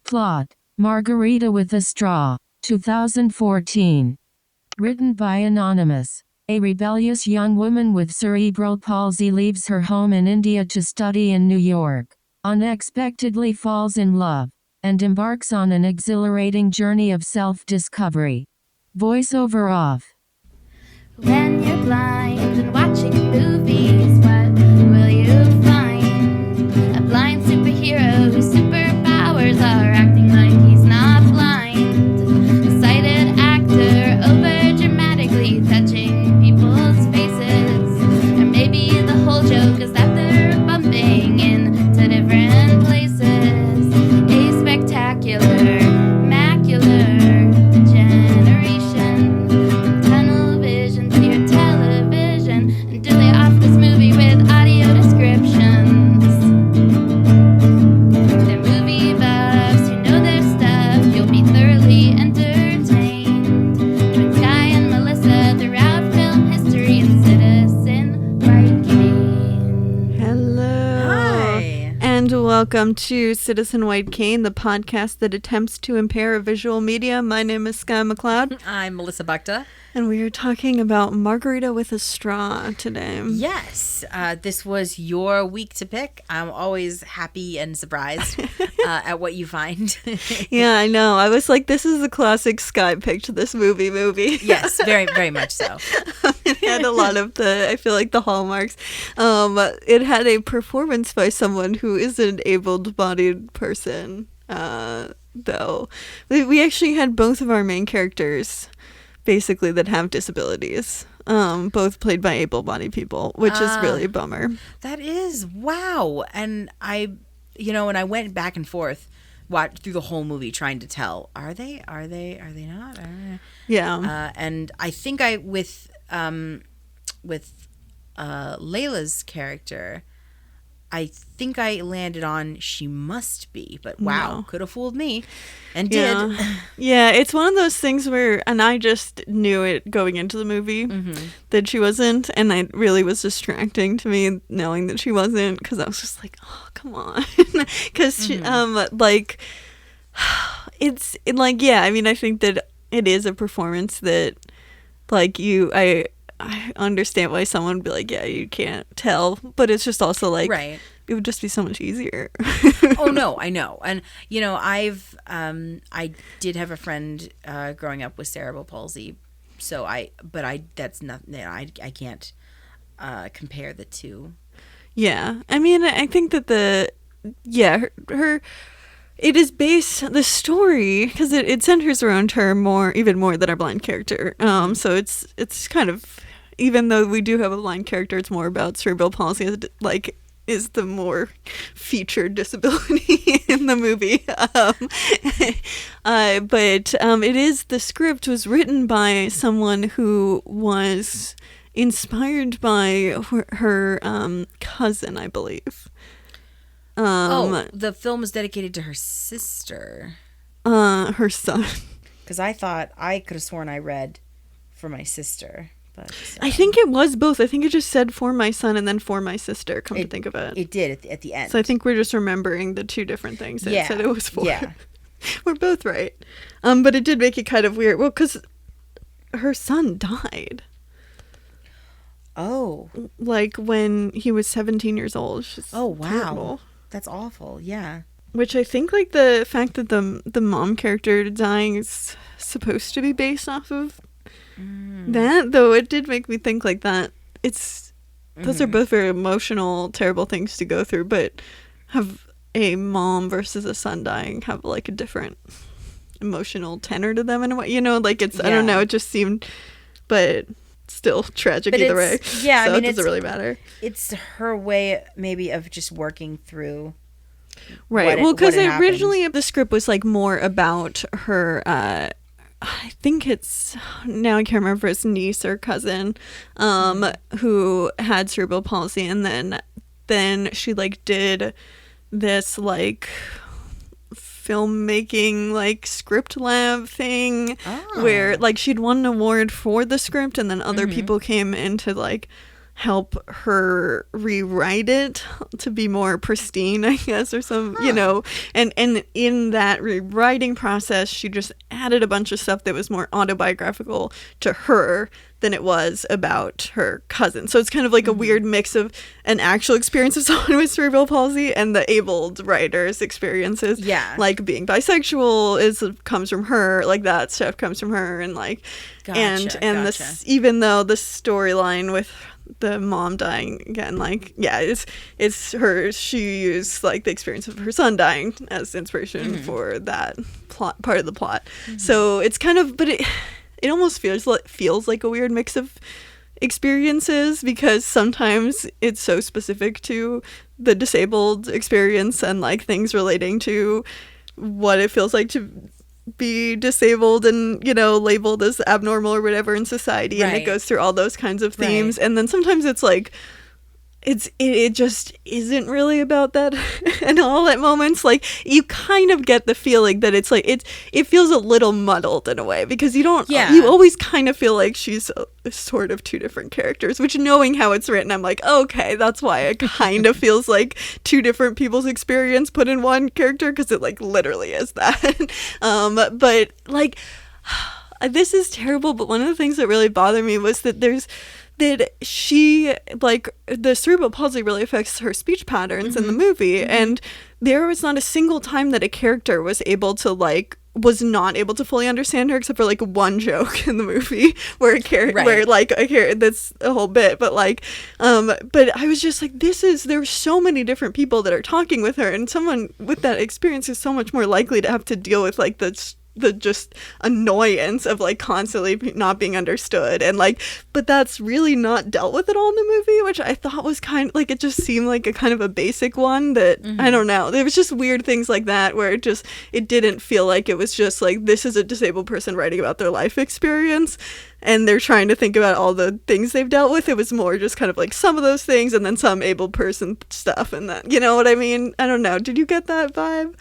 Plot: Margarita with a Straw, 2014. Written by Anonymous. A rebellious young woman with cerebral palsy leaves her home in India to study in New York, unexpectedly falls in love, and embarks on an exhilarating journey of self-discovery. Voiceover off. When you're blind and watching movies, what will you find? A blind superhero whose superpowers are acting like he's not blind. A sighted actor over-dramatically touching people's faces. Or maybe the whole joke is that they're bumping into different places. A spectacular, macular generation. From tunnel vision to your television. And do they off this movie with audio descriptions? They're movie buffs who know their stuff. You'll be thoroughly entertained. Join Sky and Melissa throughout film history and Citizen White Cane. Hello. Hi. And welcome to Citizen White Cane, the podcast that attempts to impair a visual media. My name is Sky McLeod, I'm Melissa Bukta. and we are talking about Margarita with a Straw today. Yes, this was your week to pick. I'm always happy and surprised at what you find. Yeah, I know. I was like, this is the classic Sky picked this movie. Yes, very, very much so. It had a lot of I feel like the hallmarks. It had a performance by someone who is an able-bodied person, though. We actually had both of our main characters, basically, that have disabilities, both played by able-bodied people, which is really a bummer. That is, wow. And when I went back and forth, watched through the whole movie trying to tell, are they not? Yeah. And I think with Laila's character, I think I landed on she must be, but wow, No. could have fooled me, and did. Yeah, it's one of those things where, and I just knew it going into the movie that she wasn't, and it really was distracting to me knowing that she wasn't, because I was just like, oh, come on, because I think that it is a performance that, I understand why someone would be like, yeah, you can't tell, but it's just also like, Right. it would just be so much easier. Oh no, I know. And I did have a friend growing up with cerebral palsy, so I can't compare the two. Yeah, I mean, I think that her it is based, the story, because it centers around her even more than our blind character. So it's kind of, even though we do have a blind character, it's more about cerebral palsy, is the more featured disability in the movie. But the script was written by someone who was inspired by her cousin, I believe. The film is dedicated to her sister. Her son. Because I thought, I could have sworn I read for my sister. But I think it was both. I think it just said for my son and then for my sister, to think of it. It did at the end. So I think we're just remembering the two different things that it said it was for. Yeah. We're both right. But it did make it kind of weird. Well, because her son died. Oh. Like when he was 17 years old. Oh, wow. Terrible. That's awful. Yeah. Which I think, like, the fact that the mom character dying is supposed to be based off of that, though it did make me think like that. Those are both very emotional, terrible things to go through, but have a mom versus a son dying have, like, a different emotional tenor to them in a way. I don't know, it just seemed, but still tragic either way. Yeah, so I mean, it doesn't really matter. It's her way, maybe, of just working through. Right. Well, because originally the script was like more about her. I think it's, now I can't remember if it's niece or cousin, who had cerebral palsy, and then she did this filmmaking script lab thing where she'd won an award for the script, and then other people came in to help her rewrite it to be more pristine, I guess, or some, you know, and in that rewriting process, she just added a bunch of stuff that was more autobiographical to her than it was about her cousin. So it's kind of like a weird mix of an actual experience of someone with cerebral palsy and the abled writer's experiences. Yeah. Like being bisexual comes from her, like that stuff comes from her, and like and this, even though the storyline with the mom dying again, like, yeah, it's her, she used like the experience of her son dying as inspiration for that plot, part of the plot. So it's kind of, but it almost feels like a weird mix of experiences, because sometimes it's so specific to the disabled experience and like things relating to what it feels like to be disabled and, you know, labeled as abnormal or whatever in society, and it goes through all those kinds of themes. And then sometimes it's like it just isn't really about that at all at moments. Like, you kind of get the feeling that it's like it feels a little muddled in a way, because you don't, you always kind of feel like she's sort of two different characters, which, knowing how it's written, I'm like, okay, that's why it kind of feels like two different people's experience put in one character, because it like literally is that. But like, this is terrible, but one of the things that really bothered me was that she, like, the cerebral palsy really affects her speech patterns in the movie, and there was not a single time that a character was not able to fully understand her, except for like one joke in the movie where that's a whole bit, but like but I was just like, there's so many different people that are talking with her, and someone with that experience is so much more likely to have to deal with like the just annoyance of like constantly not being understood, and like, but that's really not dealt with at all in the movie, which I thought was kind of like, it just seemed like a kind of a basic one that I don't know, there was just weird things like that where it didn't feel like it was just like, this is a disabled person writing about their life experience and they're trying to think about all the things they've dealt with. It was more just kind of like some of those things and then some able person stuff, and that, you know what I mean? I don't know, did you get that vibe?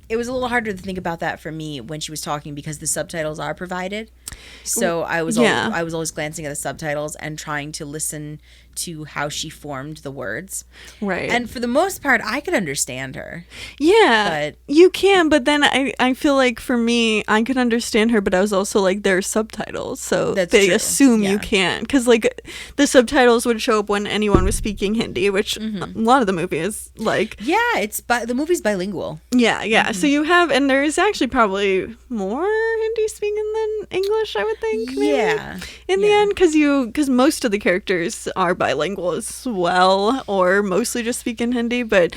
It was a little harder to think about that for me when she was talking, because the subtitles are provided. So I was always glancing at the subtitles and trying to listen to how she formed the words. Right. And for the most part, I could understand her. Yeah, but you can, but then I feel like for me, I could understand her, but I was also like, there's subtitles, so they assume you can, because like the subtitles would show up when anyone was speaking Hindi, which a lot of the movie is like. Yeah, the movie's bilingual. Yeah. So you have, and there is actually probably more Hindi speaking than English, I would think. Maybe, in the end, because most of the characters are bilingual as well, or mostly just speak in Hindi, but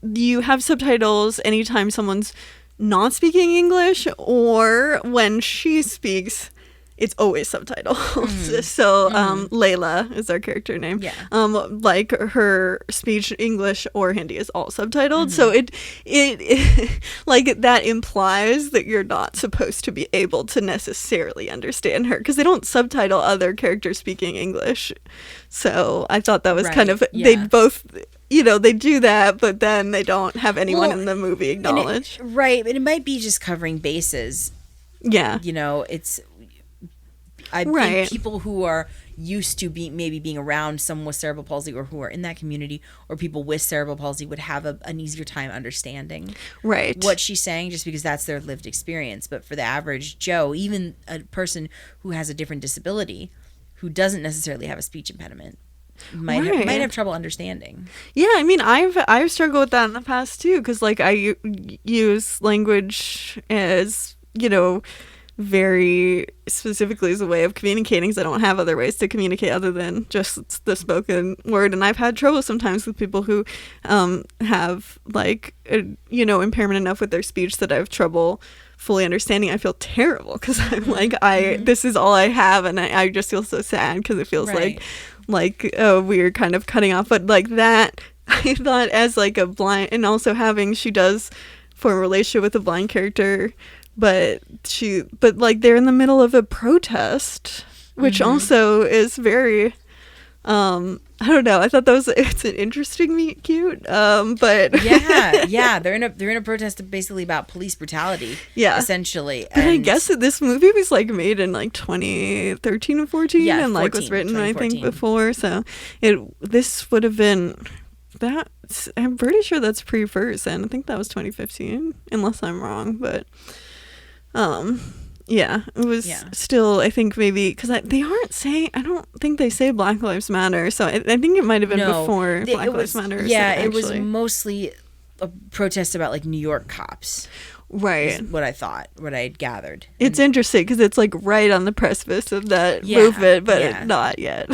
you have subtitles anytime someone's not speaking English, or when she speaks, it's always subtitles. So Laila is our character name. Like her speech, English or Hindi, is all subtitled. So it like that implies that you're not supposed to be able to necessarily understand her, because they don't subtitle other characters speaking English. So I thought that was kind of, they both, you know, they do that, but then they don't have anyone in the movie acknowledge. And it might be just covering bases. Yeah. You know, I think people who are used to being around someone with cerebral palsy, or who are in that community, or people with cerebral palsy, would have an easier time understanding what she's saying, just because that's their lived experience. But for the average Joe, even a person who has a different disability, who doesn't necessarily have a speech impediment, might have trouble understanding. Yeah, I mean, I've struggled with that in the past too, because like I use language as, you know, very specifically as a way of communicating, because I don't have other ways to communicate other than just the spoken word. And I've had trouble sometimes with people who have like impairment enough with their speech that I have trouble fully understanding. I feel terrible, because I'm like, this is all I have, and I just feel so sad, because it feels like a weird kind of cutting off. But like that, I thought, as like a blind, and also having, she does form a relationship with a blind character, but like they're in the middle of a protest, which also is very I don't know. I thought it's an interesting meet cute. But yeah, they're in a protest basically about police brutality. Yeah, essentially. But I guess this movie was like made in like 2013 or 14, and like was written I think before. So this would have been that. I'm pretty sure that's pre-first, and I think that was 2015, unless I'm wrong. But yeah, it was still, I think maybe, because they aren't saying, I don't think they say Black Lives Matter, so I think it might have been before Black Lives Matter. Yeah, it was mostly a protest about like New York cops. Right. What I thought, what I had gathered. It's interesting because it's like right on the precipice of that movement, but not yet.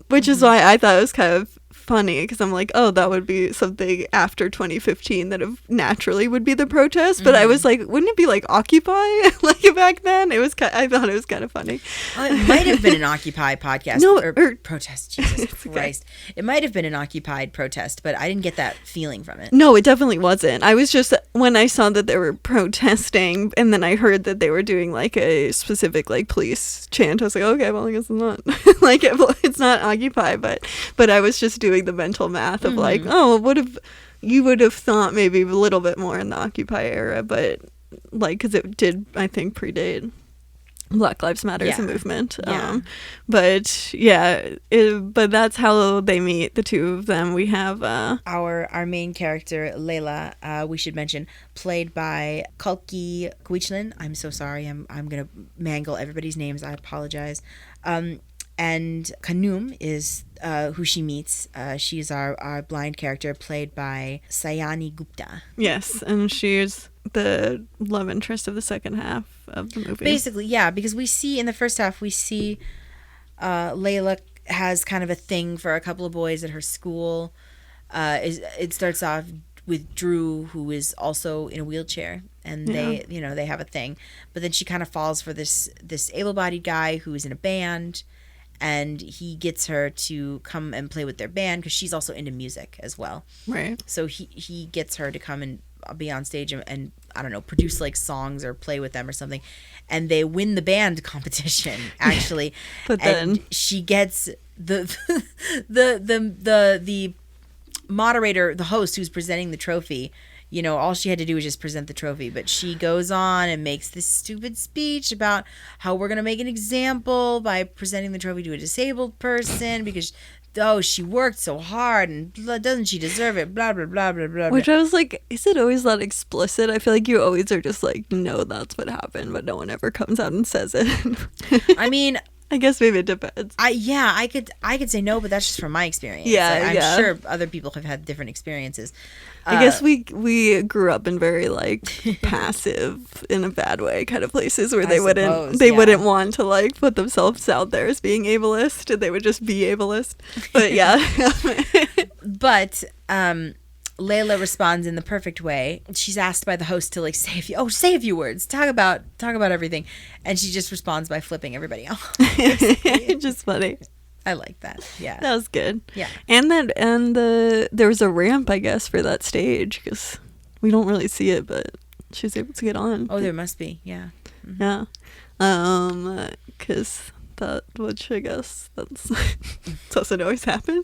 Which is why I thought it was kind of funny, because I'm like, oh, that would be something after 2015 that naturally would be the protest. But I was like, wouldn't it be like Occupy like back then? I thought it was kind of funny. It might have been an Occupy podcast or protest. Jesus Christ, it might have been an occupied protest, but I didn't get that feeling from it. No, it definitely wasn't. I was just, when I saw that they were protesting, and then I heard that they were doing like a specific like police chant, I was like, okay, well, I guess it's not like it's not Occupy, but I was just doing the mental math of like, oh, you would have thought maybe a little bit more in the Occupy era, but like, because it did, I think, predate Black Lives Matter as a movement. But that's how they meet, the two of them. We have our main character, Laila, we should mention, played by Kalki Kwichlan. I'm so sorry, I'm gonna mangle everybody's names, I apologize. And Kanum is who she meets. She's our blind character, played by Sayani Gupta. Yes, and she's the love interest of the second half of the movie. Basically, yeah, because we see in the first half, Layla has kind of a thing for a couple of boys at her school. It starts off with Drew, who is also in a wheelchair, and they have a thing. But then she kind of falls for this able-bodied guy who is in a band. And he gets her to come and play with their band because she's also into music as well. Right. So he gets her to come and be on stage and I don't know, produce like songs or play with them or something. And they win the band competition, actually. But then she gets the moderator, the host who's presenting the trophy. You know, all she had to do was just present the trophy. But she goes on and makes this stupid speech about how we're going to make an example by presenting the trophy to a disabled person because, she worked so hard and doesn't she deserve it? Blah, blah, blah, blah, blah. Which I was like, is it always that explicit? I feel like you always are just like, no, that's what happened. But no one ever comes out and says it. I mean, I guess maybe it depends. I could say no, but that's just from my experience. Yeah, I'm sure other people have had different experiences. I guess we grew up in very like passive, in a bad way, kind of places where they wouldn't want to like put themselves out there as being ableist, and they would just be ableist. But yeah. But Layla responds in the perfect way. She's asked by the host to like say a few words, talk about everything, and she just responds by flipping everybody off. It's just funny. I like that. Yeah, that was good. Yeah, and there was a ramp, I guess, for that stage because we don't really see it, but she was able to get on. Oh, there must be. Yeah. Mm-hmm. Yeah. Because which I guess that's doesn't always happen,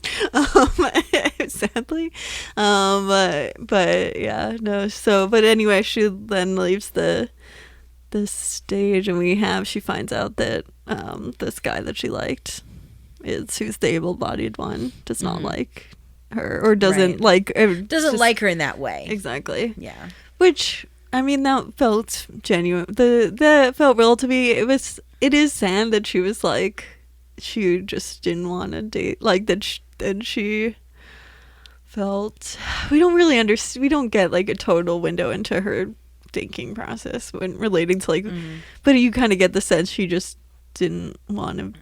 sadly. But yeah, no. So, but anyway, she then leaves the stage, and she finds out that this guy that she liked who's the able-bodied one does not like her, or doesn't like her in that way. Exactly. Yeah. Which, I mean, that felt genuine. That felt real to me. It is sad that she was like, she just didn't want to date, like that she felt, we don't really understand, we don't get like a total window into her thinking process when relating to like, but you kind of get the sense she just didn't want to,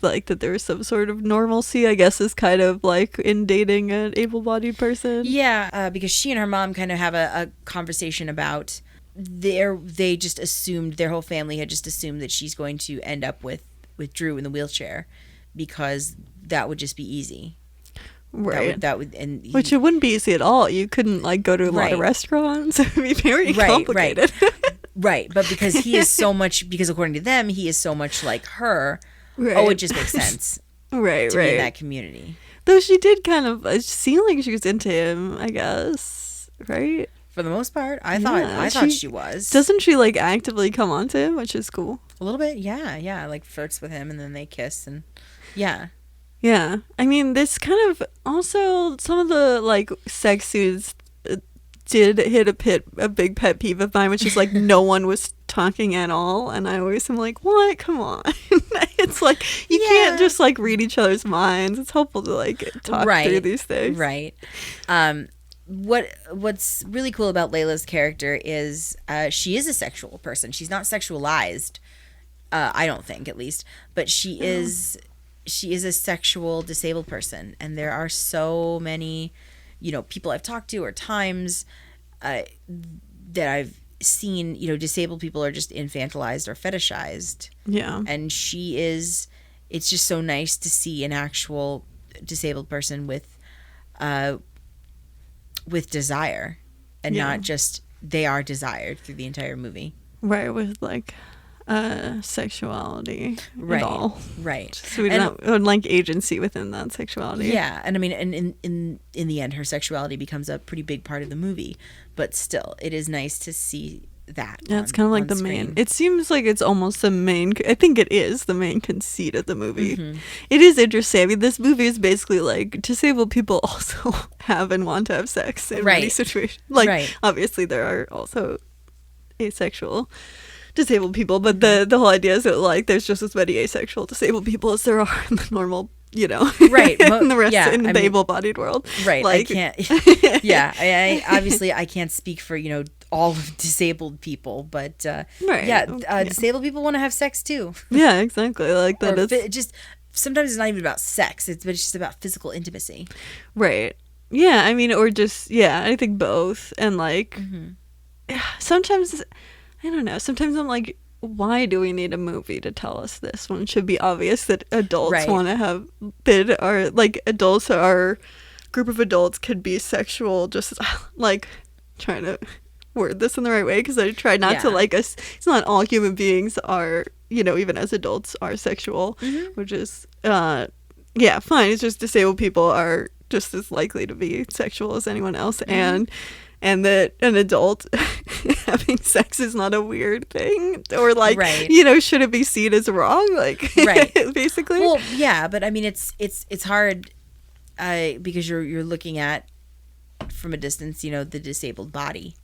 like, that there was some sort of normalcy, I guess, is kind of like in dating an able-bodied person. Yeah, because she and her mom kind of have a conversation about they just assumed, their whole family had just assumed that she's going to end up with Drew in the wheelchair because that would just be easy. Right. That would which it wouldn't be easy at all. You couldn't like go to a lot of restaurants. It would be very complicated. Right. But because he is so much, because according to them, he is so much like her. Right. Oh, it just makes sense. Right, to be in that community. Though she did kind of seem like she was into him, I guess, right? For the most part, I thought she was. Doesn't she like actively come on to him, which is cool? A little bit, yeah. Like flirts with him, and then they kiss, and yeah. Yeah, I mean, this kind of also some of the like sex scenes did hit a big pet peeve of mine, which is like no one was talking at all, and I always am like, what? Come on! It's like you can't just like read each other's minds. It's helpful to like talk through these things, right? What's really cool about Laila's character is she is a sexual person. She's not sexualized, I don't think, at least, but she is a sexual disabled person, and there are so many, people I've talked to or times that I've seen, disabled people are just infantilized or fetishized. Yeah, and it's just so nice to see an actual disabled person with desire, and not just they are desired through the entire movie. Right, with like sexuality right. at all. Right. So we don't like agency within that sexuality. Yeah, and I mean, and in the end, her sexuality becomes a pretty big part of the movie, but still, it is nice to see that. Yeah, it's kind of like the main. It seems like it's almost the main. I think it is the main conceit of the movie. Mm-hmm. It is interesting. I mean, this movie is basically like disabled people also have and want to have sex in many situations. Like, obviously, there are also asexual disabled people, but the whole idea is that like there's just as many asexual disabled people as there are in the normal, right, in the rest in the able-bodied world, right? Like, I can't. Yeah, I obviously I can't speak for all of disabled people, but disabled people want to have sex too. Yeah, exactly. Like that is just sometimes it's not even about sex; it's just about physical intimacy. Right. Yeah, I mean, or just I think both, and like sometimes. I don't know. Sometimes I'm like, why do we need a movie to tell us this when it should be obvious that adults want to have adults are group of adults could be sexual, just like trying to word this in the right way because I try not to like us. It's not all human beings are, even as adults are sexual, which is, fine. It's just disabled people are just as likely to be sexual as anyone else. And that an adult having sex is not a weird thing, or like, should it be seen as wrong? Like, basically. Well, yeah, but I mean, it's hard because you're looking at from a distance, the disabled body,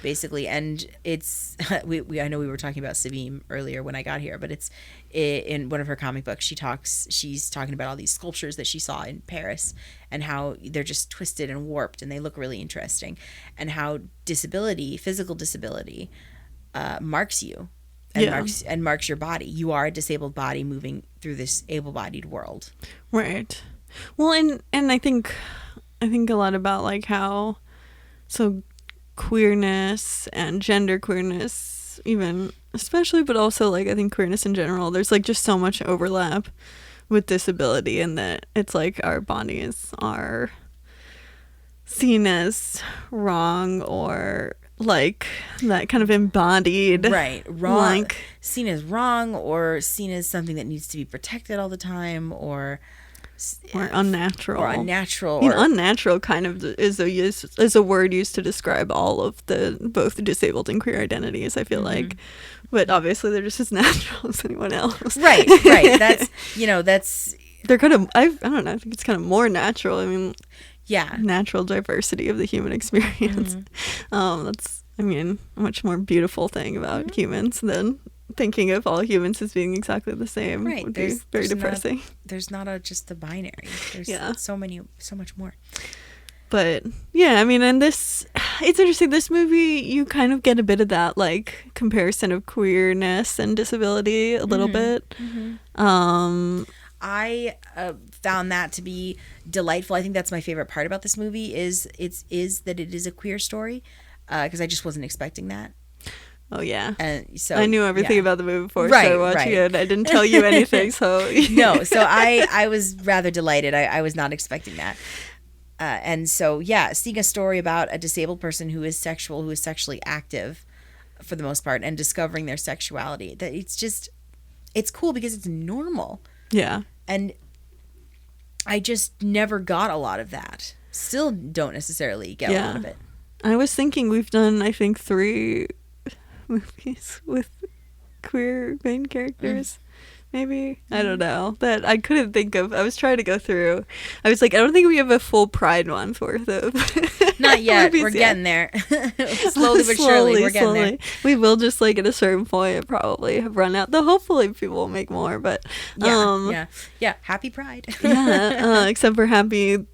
basically, and it's I know we were talking about Sabine earlier when I got here, but it's in one of her comic books. She's talking about all these sculptures that she saw in Paris and how they're just twisted and warped and they look really interesting, and how physical disability marks you and marks your body. You are a disabled body moving through this able-bodied world. Right. Well, and I think a lot about like how queerness and gender queerness, even especially, but also like I think queerness in general, there's like just so much overlap with disability, and that it's like our bodies are seen as wrong, or like that kind of embodied wrong, like seen as wrong, or seen as something that needs to be protected all the time, or unnatural. Unnatural kind of is a word used to describe all of the both disabled and queer identities, I feel like. But obviously they're just as natural as anyone else. Right. That's they're kind of I don't know, I think it's kind of more natural. I mean, yeah, natural diversity of the human experience. That's a much more beautiful thing about humans than thinking of all humans as being exactly the same. Right. Would be very depressing. There's not just the binary. There's so much more. But yeah, and it's interesting. This movie, you kind of get a bit of that like comparison of queerness and disability a little bit. I found that to be delightful. I think that's my favorite part about this movie is that it is a queer story, because I just wasn't expecting that. Oh yeah, and so I knew everything about the movie before I started watching it. I didn't tell you anything, so no. So I was rather delighted. I was not expecting that, and so seeing a story about a disabled person who is sexually active, for the most part, and discovering their sexuality. That it's cool because it's normal. Yeah, and I just never got a lot of that. Still don't necessarily get a lot of it. I was thinking we've done, I think, 3 movies with queer main characters. Maybe. I don't know. That I couldn't think of. I was trying to go through. I was like, I don't think we have a full Pride month worth of. Not yet. We're getting there. Slowly but surely, we're getting there. We will just like at a certain point probably have run out. Though hopefully people will make more. But yeah. Happy Pride. Except for Happy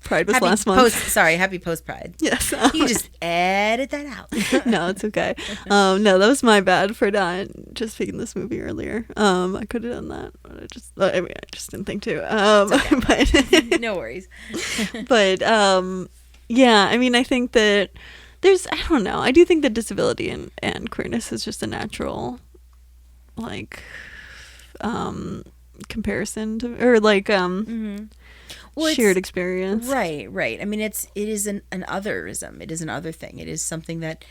Pride was last month. Happy post Pride. Yes. You just edit that out. No, it's okay. No, that was my bad for not just picking this movie earlier. I could have done that, but I just didn't think to. Okay. But no worries. But yeah, I mean, I think that I don't know. I do think that disability and queerness is just a natural, like, comparison to, or like, shared experience. Right. I mean, it is an otherism. It is an other thing. It is something that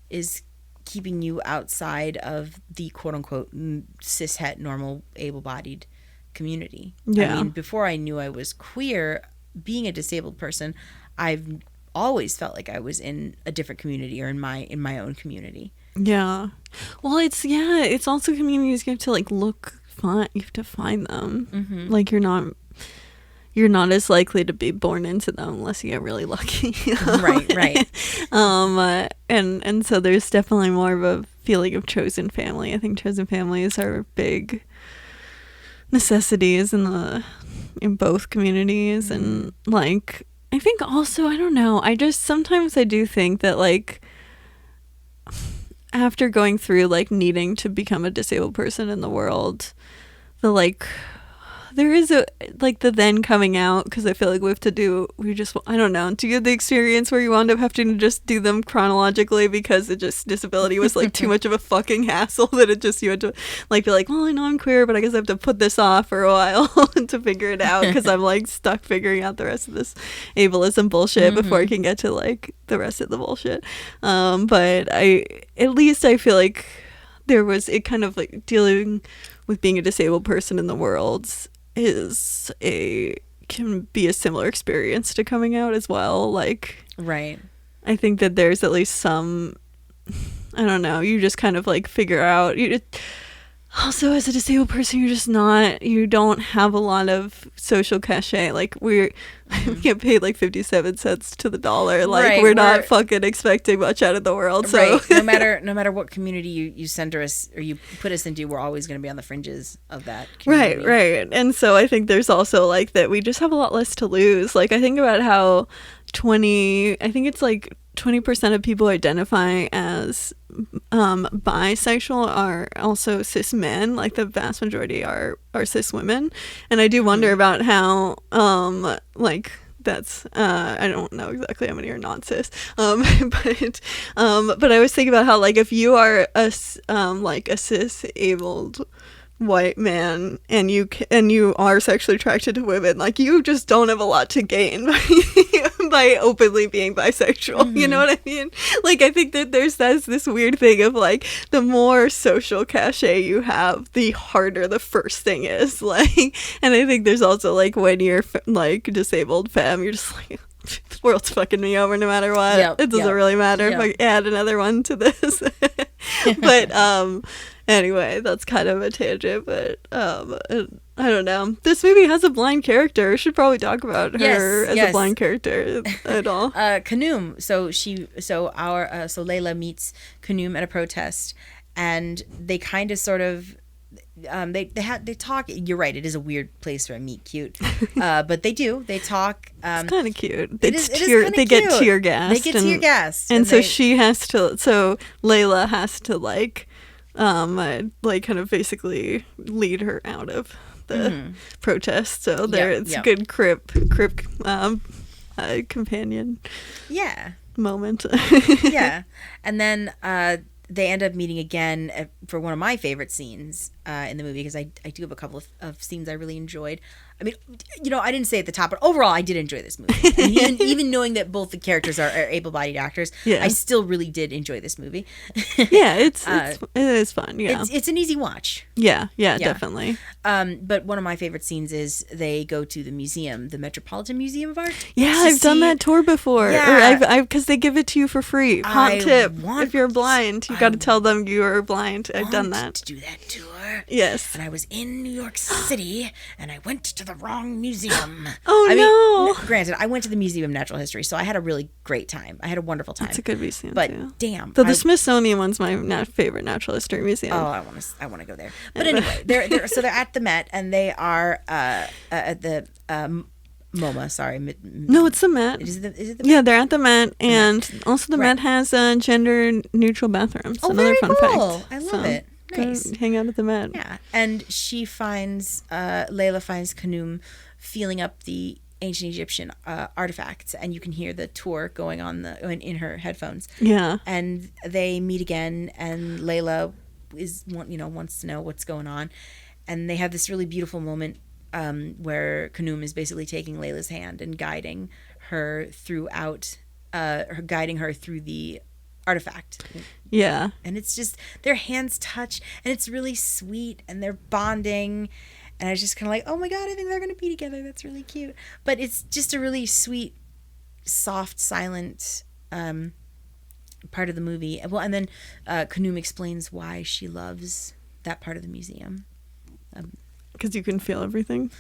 is keeping you outside of the quote unquote cishet normal able-bodied community. Yeah. I mean, before I knew I was queer, being a disabled person, I've always felt like I was in a different community or in my own community. Yeah. Well, it's also communities you have to like look fun. You have to find them. Mm-hmm. Like you're not as likely to be born into them unless you get really lucky. Right. And so there's definitely more of a feeling of chosen family. I think chosen families are big necessities in both communities. And like, I think also, I don't know, sometimes I do think that like after going through like needing to become a disabled person in the world, there is a like the then coming out, because I feel like I don't know, do you have the experience where you wound up having to just do them chronologically because disability was like too much of a fucking hassle that you had to like be like, well, I know I'm queer, but I guess I have to put this off for a while to figure it out because I'm like stuck figuring out the rest of this ableism bullshit before I can get to like the rest of the bullshit. But at least I feel like there was it kind of like dealing with being a disabled person in the world can be a similar experience to coming out as well. Like, right. I think that there's at least some, I don't know, you just kind of like figure out, also as a disabled person, you don't have a lot of social cachet. Like we get paid like 57 cents to the dollar. Like right, we're not fucking expecting much out of the world. So right. no matter what community you center us or you put us into, we're always going to be on the fringes of that community. Right. And so I think there's also like that we just have a lot less to lose. Like I think about how 20% of people identifying as bisexual are also cis men. Like the vast majority are cis women, and I do wonder about how like that's I don't know exactly how many are not cis, but I was thinking about how like if you are a cis abled white man and you are sexually attracted to women, like you just don't have a lot to gain by openly being bisexual. You know what I mean? Like I think that that's this weird thing of like the more social cachet you have, the harder the first thing is. Like, and I think there's also like when you're like disabled femme, you're just like, the world's fucking me over no matter what. It doesn't really matter if I add another one to this. But anyway, that's kind of a tangent, but I don't know. This movie has a blind character. We should probably talk about her as a blind character at all. Kanoum. So Laila meets Kanoum at a protest, and they kind of sort of they talk. You're right. It is a weird place for a meet cute, but they talk. It's kind of cute. They get tear gassed. and so she has to. So Laila has to like kind of basically lead her out of the protest. So it's a good crip companion. Yeah. Moment. Yeah, and then they end up meeting again for one of my favorite scenes in the movie, because I do have a couple of scenes I really enjoyed. I mean, I didn't say at the top, but overall, I did enjoy this movie. And even knowing that both the characters are able-bodied actors, I still really did enjoy this movie. Yeah, it is fun. Yeah, it's an easy watch. Yeah, definitely. But one of my favorite scenes is they go to the museum, the Metropolitan Museum of Art. Yeah, I've done that tour before. Yeah. Or because they give it to you for free. Hot tip: if you're blind, you got to tell them you are blind. I've done that. To do that tour. Yes. And I was in New York City, and I went to the wrong museum. Oh, no. Granted, I went to the Museum of Natural History, so I had a really great time. I had a wonderful time. It's a good museum, but too. Damn. The Smithsonian one's my favorite natural history museum. Oh, I want to go there. But anyway, they're at the Met, and they are at the MoMA. Sorry, no, it's the Met. Is it the Met? Yeah, they're at the Met, and also the Met has gender neutral bathrooms. Oh, another very fun cool. fact. I love it. Nice. Hang out at the Met. Yeah, and she finds Laila finds Khnum feeling up the ancient Egyptian artifacts, and you can hear the tour going on in her headphones. Yeah, and they meet again, and Laila wants to know what's going on, and they have this really beautiful moment where Khnum is basically taking Layla's hand and guiding her through the artifact. Yeah. And it's just their hands touch, and it's really sweet, and they're bonding, and I was just kind of like, oh my god, I think they're gonna be together. That's really cute. But it's just a really sweet, soft, silent part of the movie. Well, and then Khnum explains why she loves that part of the museum. Because you can feel everything.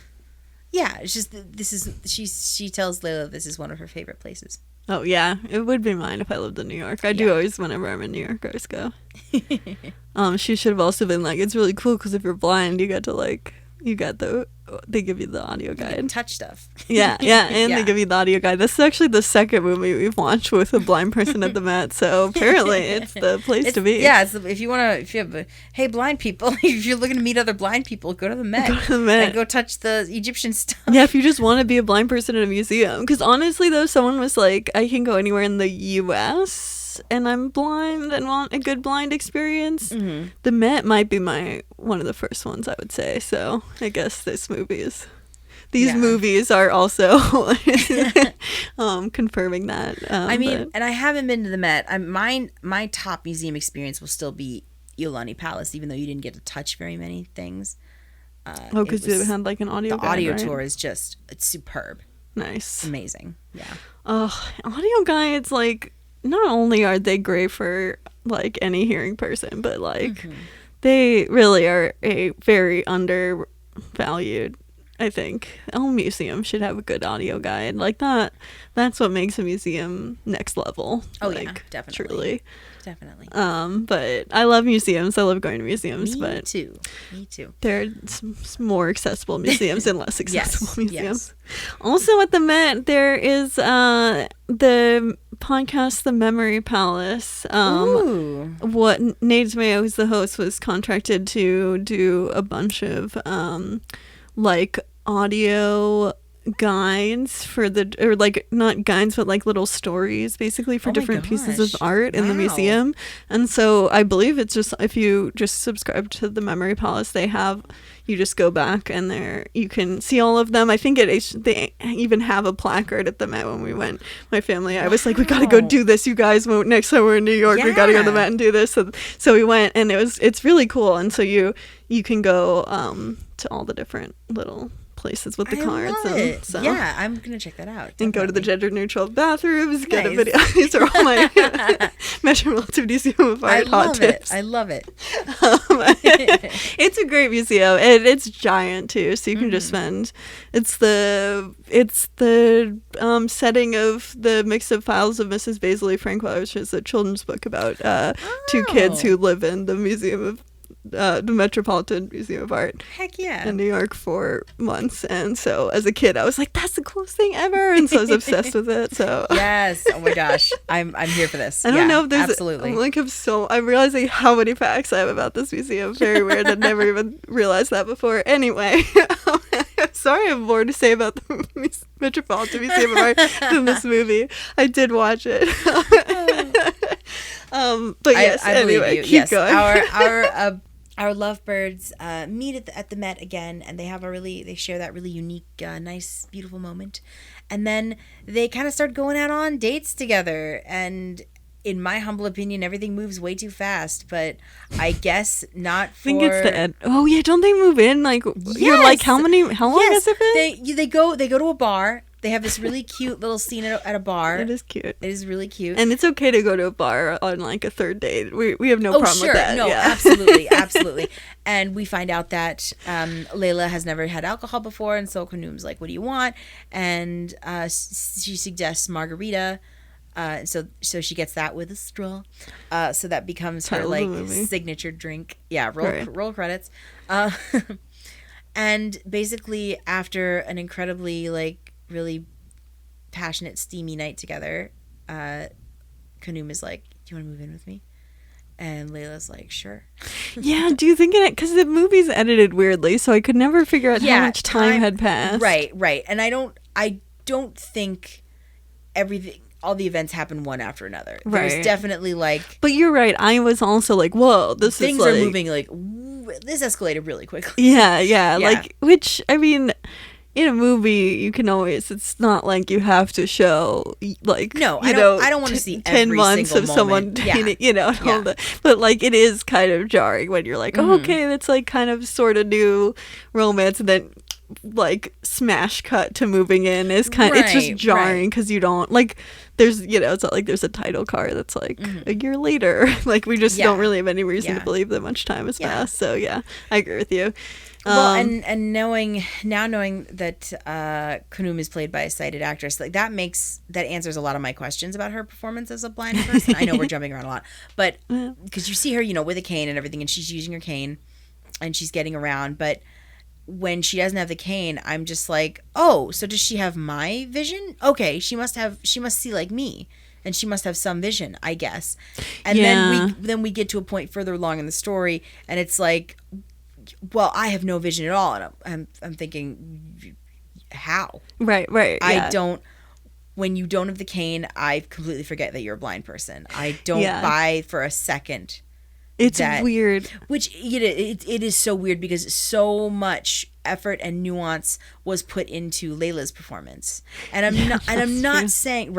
Yeah, it's just she tells Laila this is one of her favorite places. Oh, yeah. It would be mine if I lived in New York. I do always, whenever I'm in New York, I always go. She should have also been like, it's really cool because if you're blind, they give you the audio guide. Touch stuff. Yeah. They give you the audio guide. This is actually the second movie we've watched with a blind person at the Met, so apparently it's the place to be. Yeah, hey, blind people, if you're looking to meet other blind people, go to the Met. And go touch the Egyptian stuff. Yeah, if you just want to be a blind person in a museum. Because honestly, though, someone was like, I can go anywhere in the U.S., and I'm blind and want a good blind experience. Mm-hmm. The Met might be one of the first ones, I would say. So I guess these movies are also confirming that. And I haven't been to the Met. My top museum experience will still be Iolani Palace, even though you didn't get to touch very many things. Because it had like an audio guide, the audio right? tour is it's superb. Nice. Amazing. Yeah. Audio guides, like, not only are they great for like any hearing person, but like they really are a very undervalued. I think all museums should have a good audio guide like that. That's what makes a museum next level. Oh, like, yeah, definitely. Truly. Definitely. But I love museums. I love going to museums. Me too. There are more accessible museums and less accessible museums. Yes. Also at the Met, there is the podcast, The Memory Palace. What Nate Mayo, who's the host, was contracted to do a bunch of like audio guides not guides, but like little stories basically for different pieces of art in the museum. And so I believe it's just, if you just subscribe to the Memory Palace, you just go back and there you can see all of them. I think they even have a placard at the Met. When we went, my family, I was like, we gotta go do this, you guys. Next time we're in New York, we gotta go to the Met and do this. So we went, and it's really cool. And so you can go to all the different little places with the cards. So yeah, I'm gonna check that out. And go to the gender neutral bathrooms. Get a video. These are all my Metropolitan Museum of Art hot tips. I love it. It's a great museum, and it's giant too. So you can just spend. It's the setting of the Mixed Up Files of Mrs. Basiley Francois, which is a children's book about two kids who live in the museum of. The Metropolitan Museum of Art. Heck yeah. In New York for months. And so as a kid, I was like, that's the coolest thing ever. And so I was obsessed with it. So yes. Oh my gosh. I'm here for this. I don't know if there's absolutely. I'm realizing how many facts I have about this museum. Very weird. I'd never even realized that before. Anyway, I'm sorry I have more to say about the Metropolitan Museum of Art than this movie. I did watch it. But yes, anyway, keep going. Our lovebirds meet at the Met again, and they share that really unique, nice, beautiful moment, and then they kind of start going out on dates together. And in my humble opinion, everything moves way too fast. But I guess not. I think it's the end. Oh yeah, don't they move in? Like you're like, how long has it been? They go to a bar. They have this really cute little scene at a bar. It is cute. It is really cute. And it's okay to go to a bar on like a third date. We have no problem with that. No, absolutely, absolutely. And we find out that Laila has never had alcohol before, and so Khnum's like, "What do you want?" And she suggests margarita. So she gets that with a straw. So that becomes her like signature drink. Yeah, roll credits. And basically, after an incredibly like really passionate, steamy night together, Khnum is like, "Do you want to move in with me?" And Layla's like, "Sure." Yeah, do you think because the movie's edited weirdly, so I could never figure out how much time had passed. Right. And I don't think all the events happen one after another. Right. There's definitely like... But you're right. I was also like, whoa, things are moving like... This escalated really quickly. Yeah. Like, which, I mean... In a movie, you can always, it's not like you have to show, like, no, I don't want to see 10 months of someone dating, all that. But, like, it is kind of jarring when you're like, oh, okay, that's, like, kind of sort of new romance. And then, like, smash cut to moving in is kind of, it's just jarring because you don't, like, there's, it's not like there's a title card that's, like, a year later. Like, we just don't really have any reason to believe that much time has passed. So, yeah, I agree with you. Well, and knowing that Khnum is played by a sighted actress, like that answers a lot of my questions about her performance as a blind person. I know we're jumping around a lot, but because you see her, with a cane and everything, and she's using her cane, and she's getting around. But when she doesn't have the cane, I'm just like, oh, so does she have my vision? Okay, she must see like me. And she must have some vision, I guess. And then we get to a point further along in the story, and it's like, well, I have no vision at all, and I'm thinking, how? Right. I don't. When you don't have the cane, I completely forget that you're a blind person. I don't buy for a second. It's weird. Which it is so weird because so much effort and nuance was put into Layla's performance, and I'm not saying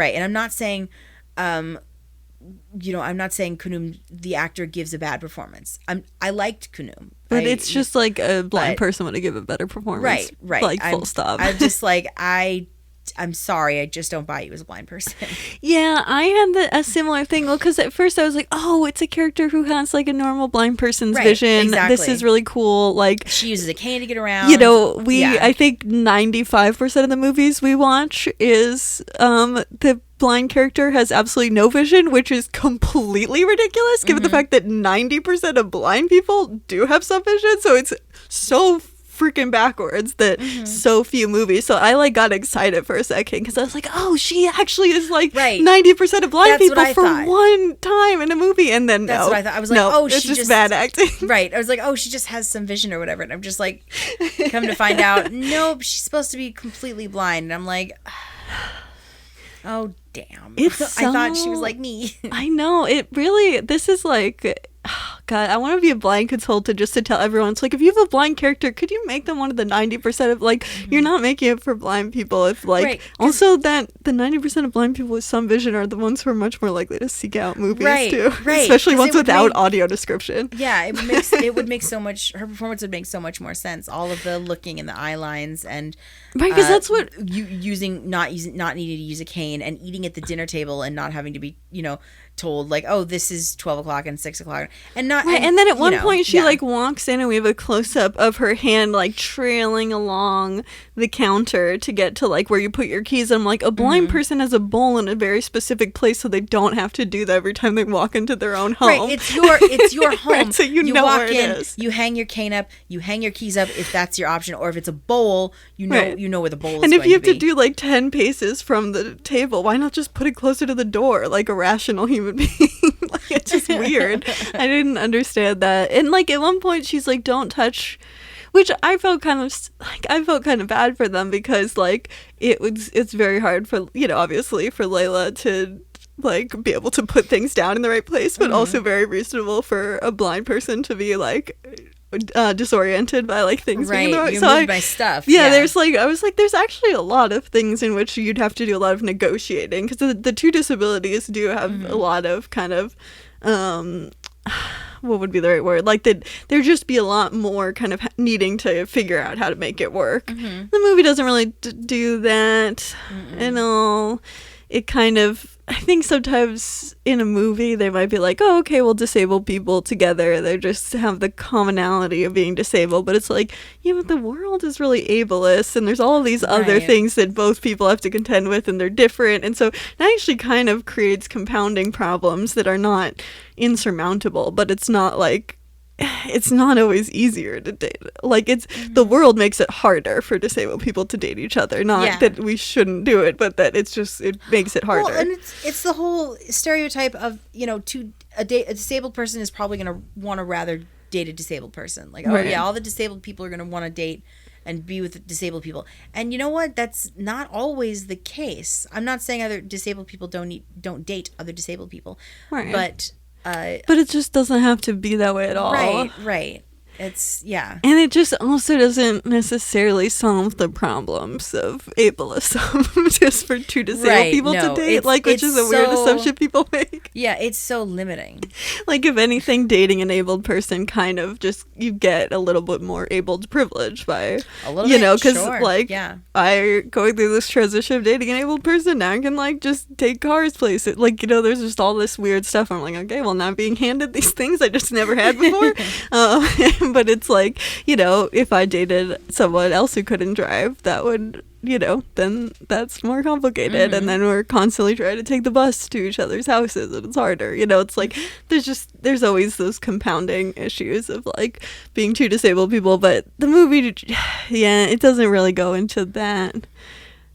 Khnum, the actor, gives a bad performance. I liked Khnum. But it's just like a blind person would give a better performance. Right. Like, full stop. I'm just like, I'm sorry, I just don't buy you as a blind person. Yeah, I had a similar thing. Well, because at first I was like, oh, it's a character who has like a normal blind person's vision. Exactly. This is really cool. Like, she uses a cane to get around. I think 95% of the movies we watch is the blind character has absolutely no vision, which is completely ridiculous given the fact that 90% of blind people do have some vision. So it's so freaking backwards that so few movies. So I like got excited for a second because I was like, oh, she actually is like 90% of blind people for one time in a movie. And then that's what I thought. I was like, it's just bad acting. Right. I was like, oh, she just has some vision or whatever. And I'm just like, come to find out, nope, she's supposed to be completely blind. And I'm like, oh, damn. I thought she was like me. I know. It really, this is like... God, I want to be a blind consultant just to tell everyone. It's like, if you have a blind character, could you make them one of the 90% of, like, you're not making it for blind people. If, like, also that the 90% of blind people with some vision are the ones who are much more likely to seek out movies, too. Right. Especially ones without audio description. Yeah, it would make so much, her performance would make so much more sense. All of the looking and the eye lines and... Right, because that's what... not needing to use a cane and eating at the dinner table and not having to be, told like, oh, this is 12 o'clock and 6 o'clock and not and then at one point she like walks in and we have a close-up of her hand like trailing along the counter to get to like where you put your keys. I'm like, a blind person has a bowl in a very specific place so they don't have to do that every time they walk into their own home. Right, it's your home. Right, so you know walk where it is. You hang your cane up, you hang your keys up if that's your option, or if it's a bowl, you know where the bowl is. And if you have to do like 10 paces from the table, why not just put it closer to the door like a rational human being? Like, it's just weird. I didn't understand that. And like at one point she's like, don't touch, which I felt kind of bad for them because like it's very hard for obviously for Layla to like be able to put things down in the right place, but also very reasonable for a blind person to be like disoriented by like things being in the right. You're So moved by stuff. there's like, I was like, there's actually a lot of things in which you'd have to do a lot of negotiating, because the two disabilities do have a lot of kind of what would be the right word, like there'd just be a lot more kind of needing to figure out how to make it work. The movie doesn't really do that and all. It kind of, I think sometimes in a movie they might be like, oh, okay, we'll disable people together, they just have the commonality of being disabled, but it's like, yeah, but the world is really ableist and there's all these other things that both people have to contend with, and they're different, and so it actually kind of creates compounding problems that are not insurmountable, but it's not like, it's not always easier to date. Like, it's the world makes it harder for disabled people to date each other. Not that we shouldn't do it, but that it's just, it makes it harder. Well, and it's the whole stereotype of, you know, a disabled person is probably going to want to rather date a disabled person. Like, oh yeah, all the disabled people are going to want to date and be with disabled people. And you know what? That's not always the case. I'm not saying other disabled people don't date other disabled people, but it just doesn't have to be that way at all. Right. It's, and it just also doesn't necessarily solve the problems of ableism just for two disabled people to date, like, which is a weird assumption people make. Yeah, it's so limiting. Like, if anything, dating an abled person kind of just, you get a little bit more abled privilege by, a little bit, know, because I going through this transition of dating an abled person, now I can like just take cars places, like, you know, there's just all this weird stuff. I'm like, okay, well, now I'm being handed these things I just never had before. But it's like, you know, if I dated someone else who couldn't drive, that would, you know, then that's more complicated. And then we're constantly trying to take the bus to each other's houses, and it's harder. You know, it's like, there's always those compounding issues of like being two disabled people. But the movie, it doesn't really go into that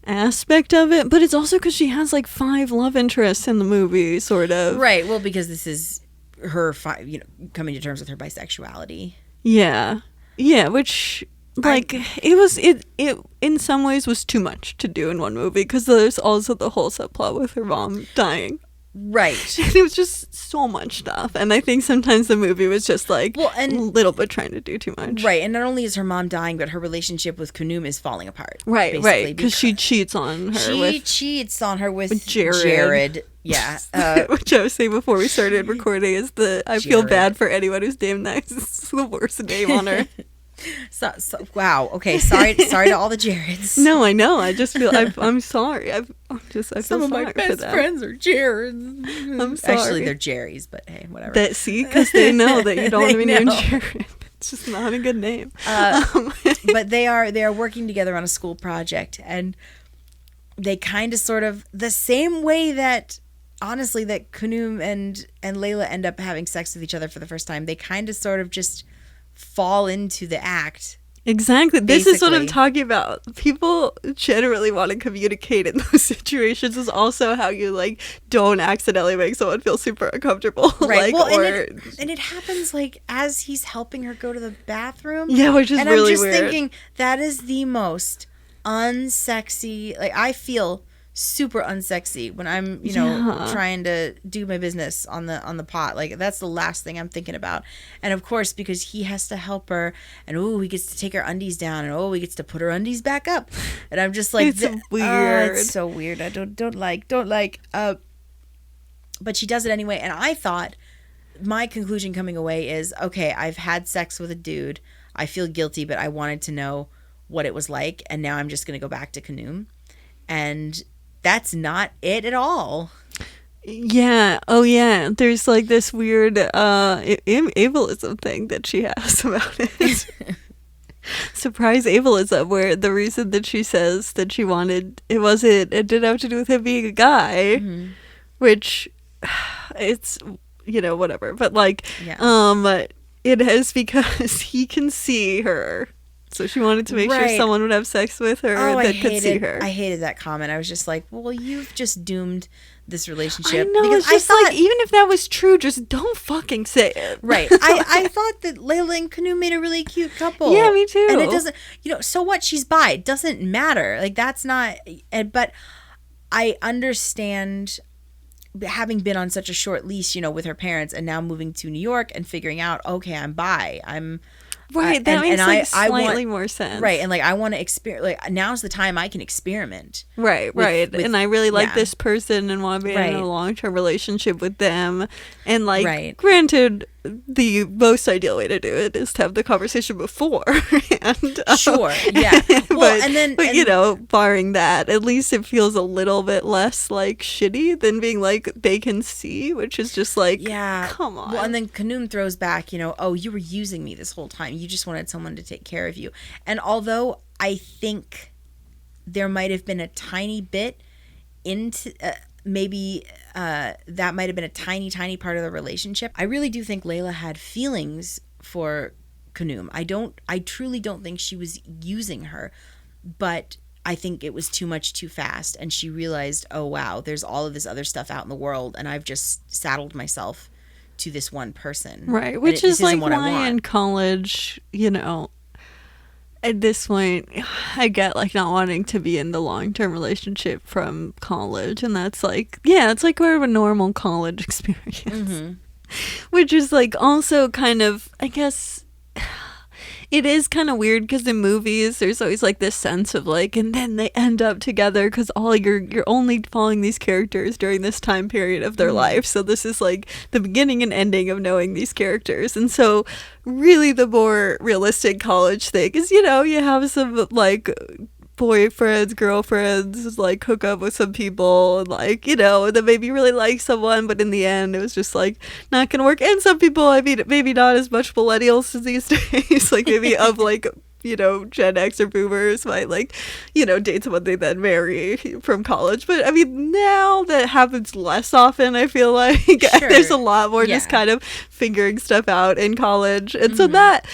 aspect of it. But it's also because she has like 5 love interests in the movie, sort of. Right. Well, because this is her, coming to terms with her bisexuality. Yeah, which, like, it in some ways was too much to do in one movie, because there's also the whole subplot with her mom dying. Right. And it was just so much stuff, and I think sometimes the movie was just like a little bit trying to do too much. Right, and not only is her mom dying, but her relationship with Kunum is falling apart. Right, because she cheats on her with Jared. Yeah. Which I was saying before we started recording is I feel bad for anyone who's named that. It's the worst name on earth. So wow. Okay. Sorry to all the Jareds. No, I know. I just feel I'm sorry. I feel some of my best friends are Jareds. I'm sorry. Actually, they're Jerrys, but hey, whatever. Because they know that you don't want to be named Jared. It's just not a good name. But they are working together on a school project, and they kind of sort of the same way that, honestly, that Kunum and Laila end up having sex with each other for the first time. They kind of sort of just fall into the act. Exactly. This is what I'm talking about. People generally want to communicate in those situations. Is also how you like don't accidentally make someone feel super uncomfortable. Right. And it happens like as he's helping her go to the bathroom. Yeah, which is really weird. And I'm just thinking that is the most unsexy. Like, I feel super unsexy when I'm trying to do my business on the pot. Like, that's the last thing I'm thinking about. And of course, because he has to help her, and he gets to take her undies down, and he gets to put her undies back up, and I'm just like, it's weird. It's so weird. I don't like but she does it anyway. And I thought my conclusion coming away is, okay, I've had sex with a dude, I feel guilty, but I wanted to know what it was like, and now I'm just gonna go back to Kunum. And that's not it at all. Yeah. Oh, yeah. There's like this weird ableism thing that she has about it. Surprise ableism, where the reason that she says that she wanted it didn't have to do with him being a guy, which it's, whatever. But like, it is because he can see her. So she wanted to make sure someone would have sex with her that could see her. I hated that comment. I was just like, well, you've just doomed this relationship. I know, because it's just like, even if that was true, just don't fucking say it. Right. I thought that Laila and Kunum made a really cute couple. Yeah, me too. And it doesn't, so what? She's bi. It doesn't matter. Like, that's not, but I understand having been on such a short leash, you know, with her parents, and now moving to New York and figuring out, okay, I'm bi. Right, that makes like slightly more sense. Right, and like I want to experiment. Like now's the time I can experiment. Right, and I really like this person and want to be in a long-term relationship with them. And like, granted, the most ideal way to do it is to have the conversation before. And, sure, yeah. Well, but you know, barring that, at least it feels a little bit less like shitty than being like they can see, which is just like, come on. Well, and then Khnum throws back, you know, oh, you were using me this whole time. You just wanted someone to take care of you. And although I think there might have been a tiny bit into maybe that might have been a tiny part of the relationship, I really do think Laila had feelings for Khnum. I truly don't think she was using her, but I think it was too much too fast, and she realized, oh wow, there's all of this other stuff out in the world, and I've just saddled myself to this one person. Right, which is like why in college, you know, at this point, I get like not wanting to be in the long-term relationship from college, and that's like, yeah, it's like kind of a normal college experience. Mm-hmm. Which is like also kind of, I guess, it is kind of weird because in movies there's always like this sense of like, and then they end up together because all you're only following these characters during this time period of their life. So this is like the beginning and ending of knowing these characters. And so really the more realistic college thing is, you know, you have some like boyfriends, girlfriends, like hook up with some people, and like, you know, that maybe really like someone, but in the end it was just like not gonna work. And some people, I mean, maybe not as much millennials these days, like maybe of like, you know, Gen X or boomers might like, you know, date someone they then marry from college. But I mean, now that happens less often, I feel like. There's a lot more just kind of figuring stuff out in college. And so that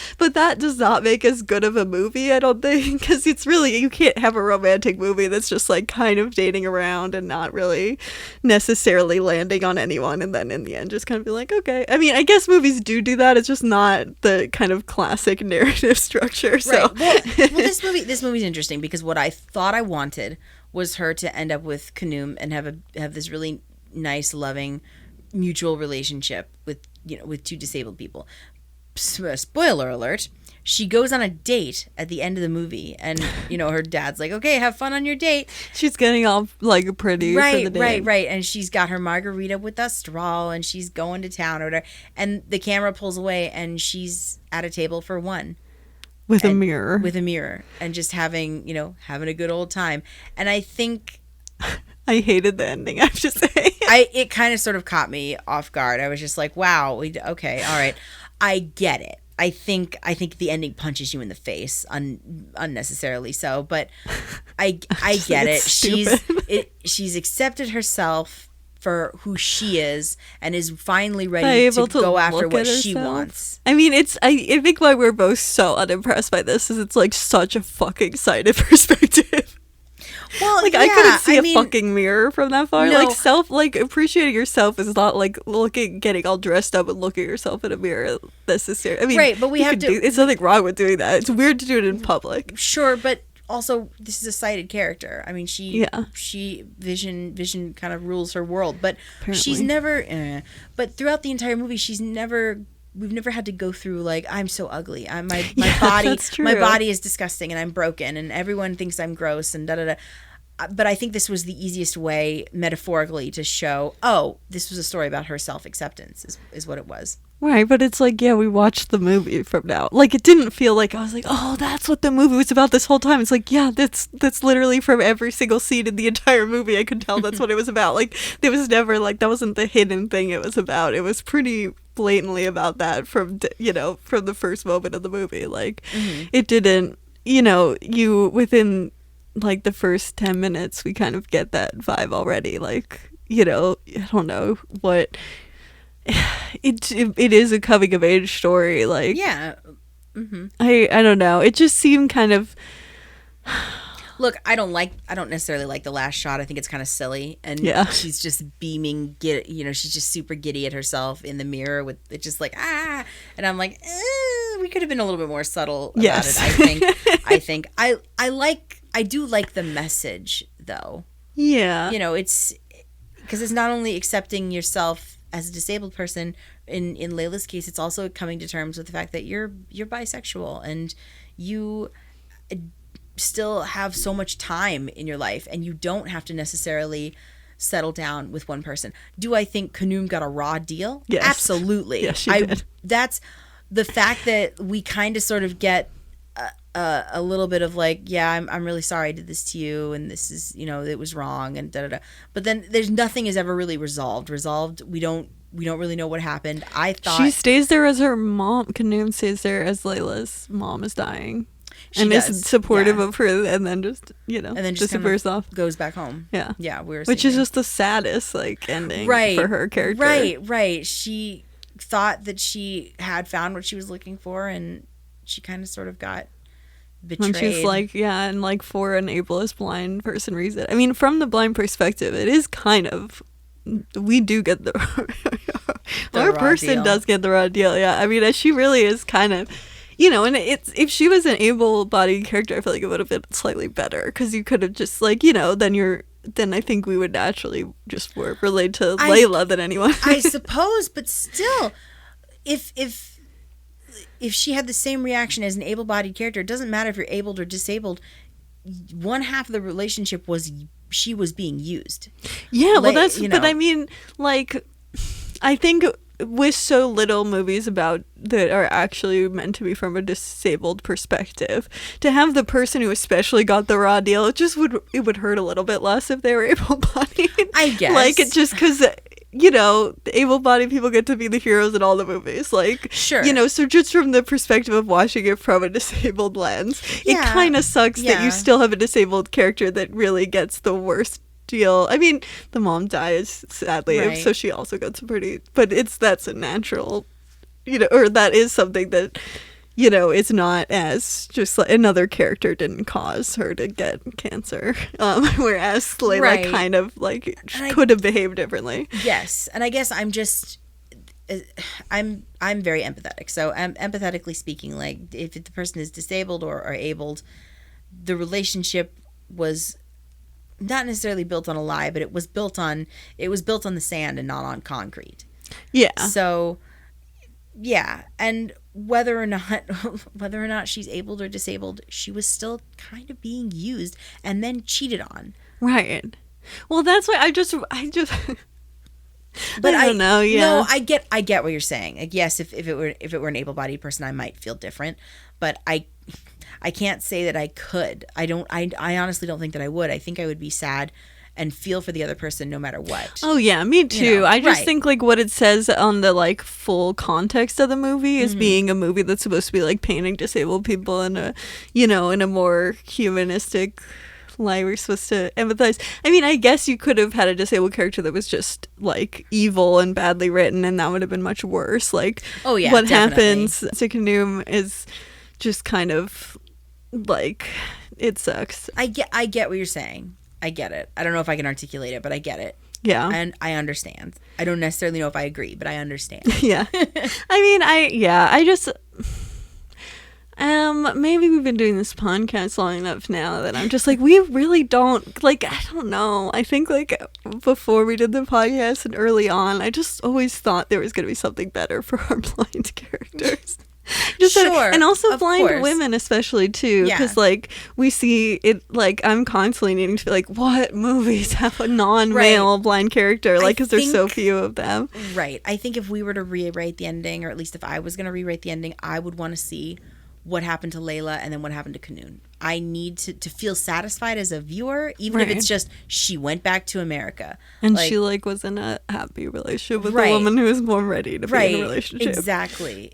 does not make as good of a movie, I don't think, because it's really, you can't have a romantic movie that's just like kind of dating around and not really necessarily landing on anyone, and then in the end just kind of be like, okay. I mean, I guess movies do that. It's just not the kind of classic narrative structure. So. Right. Well, this movie's interesting because what I thought I wanted was her to end up with Khnum and have this really nice, loving, mutual relationship with, you know, with two disabled people. Spoiler alert: she goes on a date at the end of the movie, and you know her dad's like, "Okay, have fun on your date." She's getting all like pretty for the day. Right, and she's got her margarita with a straw, and she's going to town or whatever. And the camera pulls away, and she's at a table for one. With a mirror, and just having a good old time. And I think I hated the ending, I have to say. It kind of sort of caught me off guard. I was just like, wow, okay, all right, I get it. I think the ending punches you in the face unnecessarily so, but I get it. She's accepted herself for who she is and is finally ready to go after what she wants. I mean, I think why we're both so unimpressed by this is it's like such a fucking sided perspective. Well, like, I couldn't see a fucking mirror from that far. No. Like, appreciating yourself is not like getting all dressed up and looking at yourself in a mirror necessarily. I mean, right, but we have to. It's nothing wrong with doing that. It's weird to do it in public. Sure, but also this is a sighted character. I mean, she vision kind of rules her world, but apparently. She's never. But throughout the entire movie, we've never had to go through like, I'm so ugly. My body is disgusting and I'm broken and everyone thinks I'm gross and da da da. But I think this was the easiest way metaphorically to show, oh, this was a story about her self-acceptance is what it was. Right, but it's like, yeah, we watched the movie from now. Like, it didn't feel like I was like, oh, that's what the movie was about this whole time. It's like, yeah, that's literally from every single scene in the entire movie. I could tell that's what it was about. Like, there was never like, that wasn't the hidden thing it was about. It was pretty blatantly about that from the first moment of the movie. Like, it didn't, you within like the first 10 minutes, we kind of get that vibe already. Like, I don't know what. It is a coming of age story, like, yeah. I don't know, it just seemed kind of look, I don't necessarily like the last shot. I think it's kind of silly, and she's just beaming, she's just super giddy at herself in the mirror with it, just like and I'm like, we could have been a little bit more subtle about it. I think I do like the message though. Yeah, it's Because it's not only accepting yourself as a disabled person. In Laila's case, it's also coming to terms with the fact that you're bisexual and you still have so much time in your life, and you don't have to necessarily settle down with one person. Do I think Kanoon got a raw deal? Yes. Absolutely. Yes, she did. That's the fact that we kind of sort of get a little bit of like, yeah, I'm really sorry I did this to you, and this is, it was wrong, and da da da. But then there's nothing is ever really resolved. We don't really know what happened. I thought she stays there as her mom. Kanoon stays there as Layla's mom is dying. And is supportive of her, and then just and then just disappears off, goes back home. Yeah, which is just the saddest ending for her character. Right. She thought that she had found what she was looking for, and she kind of sort of got betrayed. And she's and for an ableist blind person reads it. I mean, from the blind perspective, it is kind of, we do get the our person deal. Does get the raw deal. Yeah, I mean, she really is kind of. And it's, if she was an able-bodied character, I feel like it would have been slightly better, because you could have just then I think we would naturally just more relate to Laila than anyone. I suppose, but still, if she had the same reaction as an able-bodied character, it doesn't matter if you're abled or disabled. One half of the relationship was she was being used. Yeah, well, that's. But I mean, I think. With so little movies about that are actually meant to be from a disabled perspective, to have the person who especially got the raw deal, it would hurt a little bit less if they were able-bodied. I guess. It just because the able-bodied people get to be the heroes in all the movies. Sure. So just from the perspective of watching it from a disabled lens, it kind of sucks that you still have a disabled character that really gets the worst deal. I mean, the mom dies sadly, so she also gets but that's a natural, or that is something that, is not as just another character didn't cause her to get cancer, whereas Laila kind of could have behaved differently. Yes, and I guess I'm just. I'm very empathetic. So empathetically speaking, if the person is disabled or abled, the relationship was not necessarily built on a lie, but it was built on the sand and not on concrete. Yeah. So, yeah, and whether or not she's abled or disabled, she was still kind of being used and then cheated on. Right. Well, that's why I just. But I don't know. Yeah. No, I get what you're saying. Yes, if it were an able-bodied person, I might feel different, but I can't say that I could. I honestly don't think that I would. I think I would be sad and feel for the other person no matter what. Oh yeah, me too. I just think what it says on the full context of the movie is being a movie that's supposed to be painting disabled people in a in a more humanistic light. We're supposed to empathize. I mean, I guess you could have had a disabled character that was just evil and badly written, and that would have been much worse. What definitely happens to Kanoon is just kind of it sucks. I get what you're saying. I get it. I don't know if I can articulate it, but I get it. Yeah. And I understand. I don't necessarily know if I agree, but I understand. Yeah. I mean, I just maybe we've been doing this podcast long enough now that I'm just we really don't I don't know. I think before we did the podcast and early on, I just always thought there was going to be something better for our blind characters. Sure, and also blind women especially too, because we see it I'm constantly needing to be what movies have a non-male blind character because there's so few of them. Right. I think if we were to rewrite the ending, or at least if I was going to rewrite the ending, I would want to see what happened to Laila and then what happened to Kanoon. I need to feel satisfied as a viewer, even if it's just she went back to America. And she was in a happy relationship with a woman who was more ready to be in a relationship. Exactly.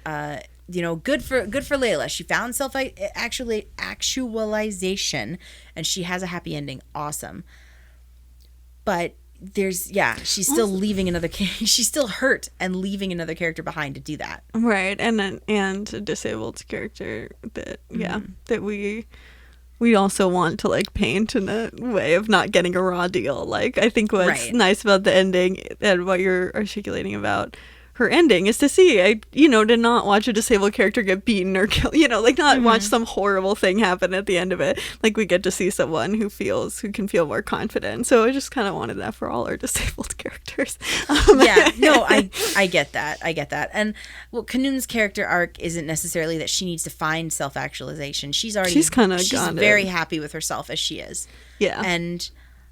Good for Laila. She found self-actualization and she has a happy ending. Awesome. But she's still leaving another she's still hurt and leaving another character behind to do that, right? And a disabled character that that we also want to paint in a way of not getting a raw deal. I think what's nice about the ending and what you're articulating about her ending is to see, to not watch a disabled character get beaten or killed, like not watch some horrible thing happen at the end of it. Like we get to see someone who can feel more confident. So I just kind of wanted that for all our disabled characters. I get that. And well, Kanoom's character arc isn't necessarily that she needs to find self-actualization. She's very happy with herself as she is. Yeah. And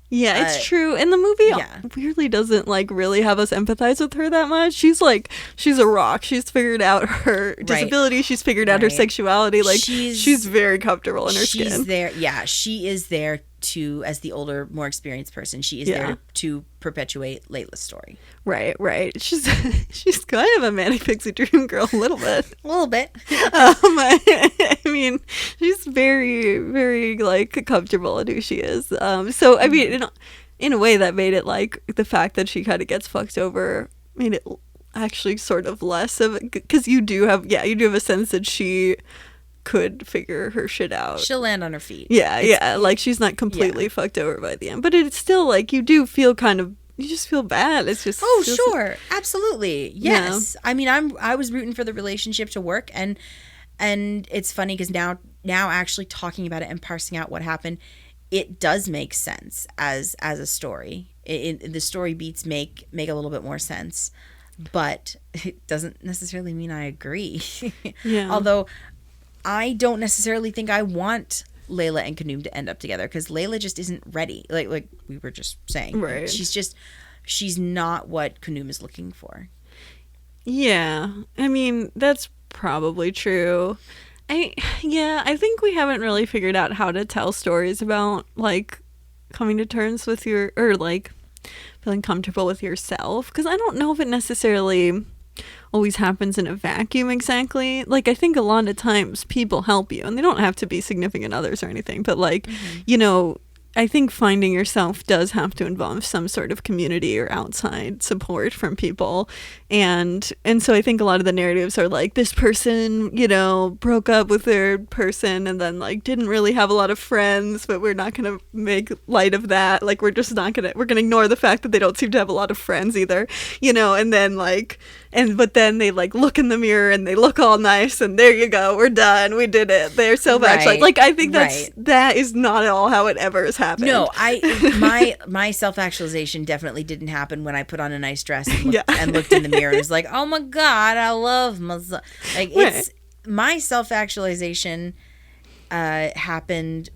yeah, it's true. And the movie weirdly doesn't like really have us empathize with her that much. She's a rock. She's figured out her disability. She's figured out her sexuality. Like she's very comfortable in her skin. She's there. Yeah, she is there to, as the older, more experienced person, she is there to perpetuate Laila's story. Right. She's kind of a manic pixie dream girl a little bit. I mean, she's very, very like comfortable in who she is. So I mean, in a way that made it like the fact that she kind of gets fucked over made it actually sort of less of it, because you do have a sense that she could figure her shit out. She'll land on her feet. Yeah, like she's not completely fucked over by the end, but it's still like you do feel you just feel bad. It's just sure, absolutely, yes. Yeah. I mean, I was rooting for the relationship to work, and it's funny because now actually talking about it and parsing out what happened, it does make sense as a story. The story beats make a little bit more sense, but it doesn't necessarily mean I agree. Yeah. Although I don't necessarily think I want Laila and Kanoom to end up together, because Laila just isn't ready. Like we were just saying. Right. She's not what Kanoom is looking for. Yeah. I mean, that's probably true. I think we haven't really figured out how to tell stories about like coming to terms with like feeling comfortable with yourself, because I don't know if it necessarily always happens in a vacuum exactly. Like I think a lot of times people help you, and they don't have to be significant others or anything, but like I think finding yourself does have to involve some sort of community or outside support from people. And so I think a lot of the narratives are like, this person, broke up with their person and then like didn't really have a lot of friends, but we're not going to make light of that. Like we're going to ignore the fact that they don't seem to have a lot of friends either, and then like, but then they like look in the mirror and they look all nice and there you go, we're done, we did it, they're self-actualized. Like I think that is not at all how it ever has happened. No, my self-actualization definitely didn't happen when I put on a nice dress and looked in the mirror and was like, oh my god, I love myself. Like it's my self-actualization happened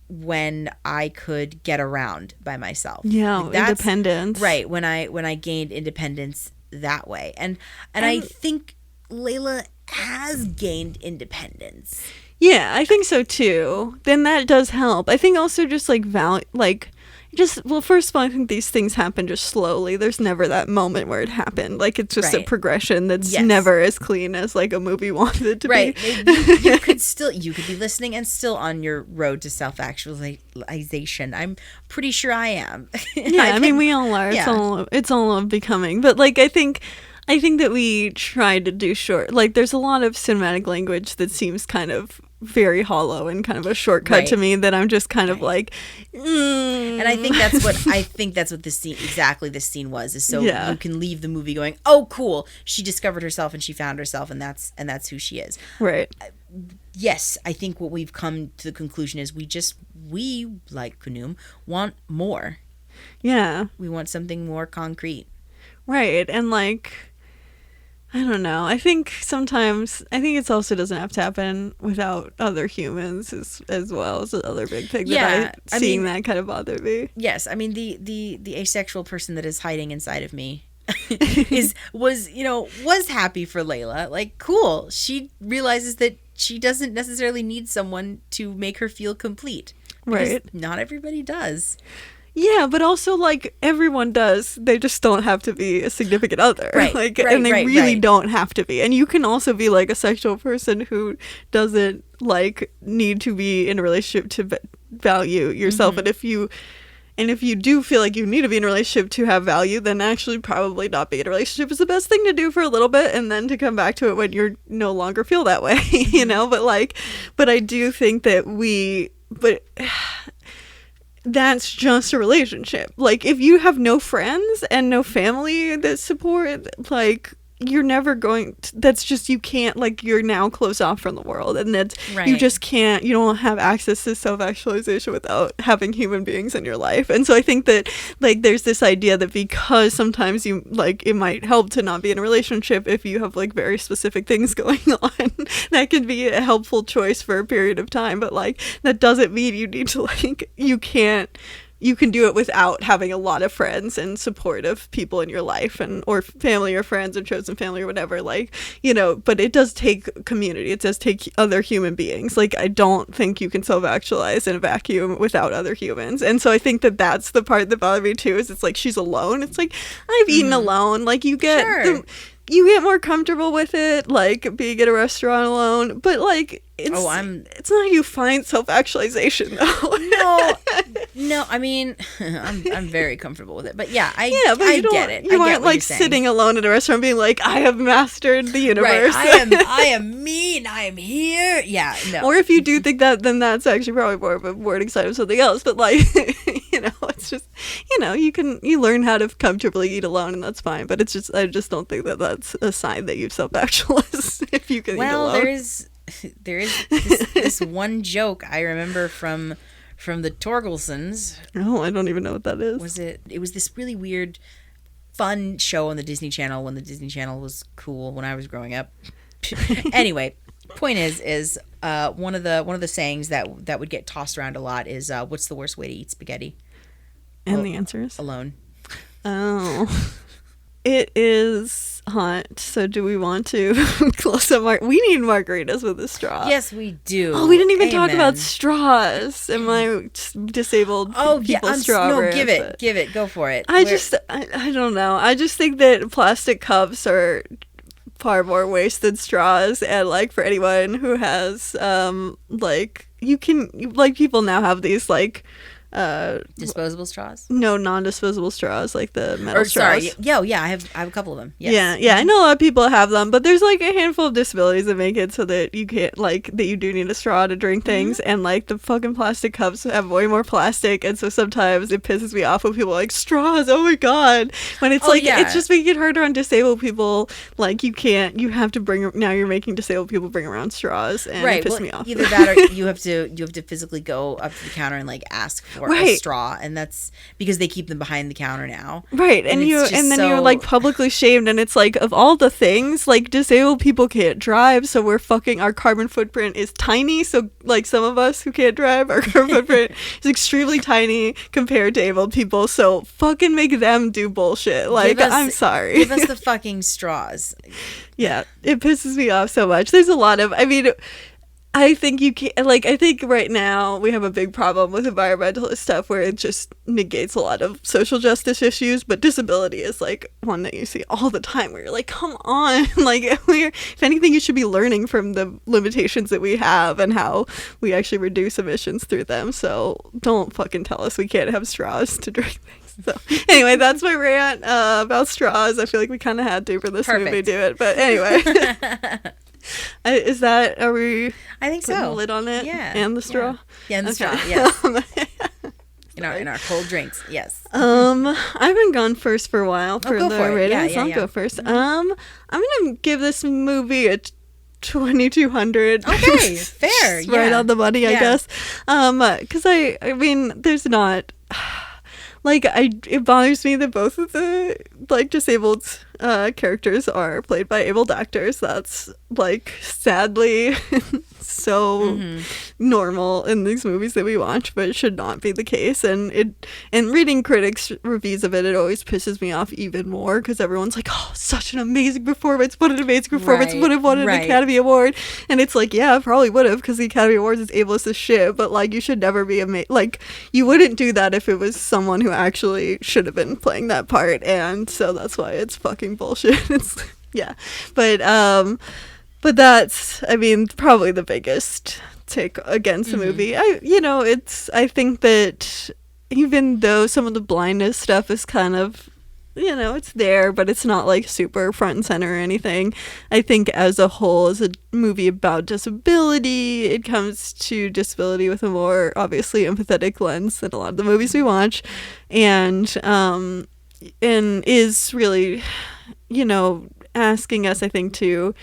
when I could get around by myself. Yeah, like independence. Right, when I gained independence that way. And I think Laila has gained independence. Yeah, I think so too. Then that does help. I think also just like first of all, I think these things happen just slowly. There's never that moment where it happened. Like it's just a progression that's never as clean as like a movie wanted it to be. You could be listening and still on your road to self-actualization. I'm pretty sure I am. Yeah, I mean we all are. It's all of becoming. But like I think that we try to do short. Like there's a lot of cinematic language that seems kind of very hollow and kind of a shortcut to me that I'm just kind of like and I think that's what this scene was, is so you can leave the movie going, oh cool, she discovered herself and she found herself and that's who she is. Right. Yes, I think what we've come to the conclusion is we like Kanoom want more. Yeah. We want something more concrete. Right. And like I don't know. I think it also doesn't have to happen without other humans as well. It's another big thing that that kind of bothered me. Yes, I mean the asexual person that is hiding inside of me was happy for Laila. Like cool, she realizes that she doesn't necessarily need someone to make her feel complete. Right. Not everybody does. Yeah, but also, like, everyone does. They just don't have to be a significant other. And they really don't have to be. And you can also be, like, a sexual person who doesn't, like, need to be in a relationship to value yourself. Mm-hmm. And if you do feel like you need to be in a relationship to have value, then actually probably not be in a relationship is the best thing to do for a little bit, and then to come back to it when you're no longer feel that way, But I do think that that's just a relationship. Like if you have no friends and no family that support, like you're never going to, that's just, you can't, like, you're now closed off from the world, and that's you just can't, you don't have access to self-actualization without having human beings in your life. And so I think that, like, there's this idea that because sometimes you, like, it might help to not be in a relationship if you have, like, very specific things going on, that can be a helpful choice for a period of time, but, like, that doesn't mean you need to, like, you can do it without having a lot of friends and supportive people in your life, and or family or friends or chosen family or whatever, like, you know, but it does take community. It does take other human beings. Like, I don't think you can self-actualize in a vacuum without other humans. And so I think that that's the part that bothered me too, is it's like, she's alone. It's like, I've eaten alone. Like, you get you get more comfortable with it, like being at a restaurant alone, but like, it's not how you find self-actualization though. No, I mean, I'm very comfortable with it, but yeah, I get it. You aren't like sitting alone at a restaurant being like, I have mastered the universe. Right. I am me and I am here. Yeah, no. Or if you do think that, then that's actually probably more of a warning sign of something else. But like, you know, it's just, you know, you learn how to comfortably eat alone, and that's fine. But it's just, I just don't think that that's a sign that you've self-actualized if you can eat alone. Well, there is this one joke I remember from the Torgelsons. Oh, I don't even know what that is. It was this really weird, fun show on the Disney Channel when the Disney Channel was cool when I was growing up. Anyway, point is one of the sayings that would get tossed around a lot is what's the worst way to eat spaghetti? And the answer is alone. Oh. It is hot, so do we want to close up? We need margaritas with a straw. Yes, we do. Oh, we didn't even talk about straws. Am I disabled? Oh, yeah. No, give it. Go for it. I don't know. I just think that plastic cups are far more waste than straws, and like for anyone who has like, you can, like, people now have these like disposable straws? No, non-disposable straws, like the metal straws. Sorry, yeah, I have a couple of them. Yes. Yeah, I know a lot of people have them, but there's like a handful of disabilities that make it so that you can't, like, that you do need a straw to drink things, and like the fucking plastic cups have way more plastic, and so sometimes it pisses me off when people are like, straws, oh my god, when it's it's just making it harder on disabled people. Like, you have to now you're making disabled people bring around straws, and it pisses me off. Either that, or you have to physically go up to the counter and like ask for a straw, and that's because they keep them behind the counter now, right? And you're like publicly shamed, and it's like, of all the things, like, disabled people can't drive, so our carbon footprint is tiny. So like, some of us who can't drive, our carbon footprint is extremely tiny compared to able people, so fucking make them do bullshit. Like, I'm sorry, give us the fucking straws. Yeah, it pisses me off so much. There's a lot of, I mean, I think you can, like, I think right now we have a big problem with environmentalist stuff where it just negates a lot of social justice issues, but disability is like one that you see all the time where you're like, come on, like, if anything, you should be learning from the limitations that we have and how we actually reduce emissions through them. So don't fucking tell us we can't have straws to drink things. So anyway, that's my rant about straws. I feel like we kind of had to for this movie do it, but anyway. Are we? I think putting so. The lid on it, and the straw. Yeah, and the straw. Yes. in our cold drinks. Yes. I've been gone first for a while for the ratings. Yeah, I'll go first. I'm gonna give this movie a 2200. Okay, fair. Right on the money, I guess. Because I mean, there's not. Like, it bothers me that both of the, like, disabled characters are played by able actors. That's, like, sadly so normal in these movies that we watch, but it should not be the case. And reading critics' reviews of it always pisses me off even more, because everyone's like, oh, such an amazing performance. What an amazing performance. Would have won an Academy Award. And it's like, yeah, probably would have, because the Academy Awards is ableist as shit, but, like, you should never be like, you wouldn't do that if it was someone who actually should have been playing that part. And so that's why it's fucking bullshit. It's, yeah. But that's, I mean, probably the biggest take against the movie. I think that even though some of the blindness stuff is kind of, it's there, but it's not like super front and center or anything. I think as a whole, as a movie about disability, it comes to disability with a more obviously empathetic lens than a lot of the movies we watch, and is really, asking us, I think, to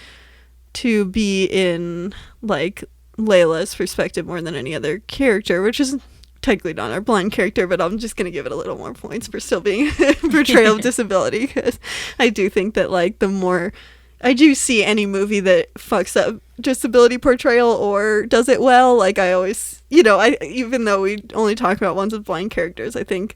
be in like Layla's perspective more than any other character, which is technically not our blind character, but I'm just going to give it a little more points for still being a portrayal of disability, because I do think that like the more I do see any movie that fucks up disability portrayal or does it well, like I always, even though we only talk about ones with blind characters, I think,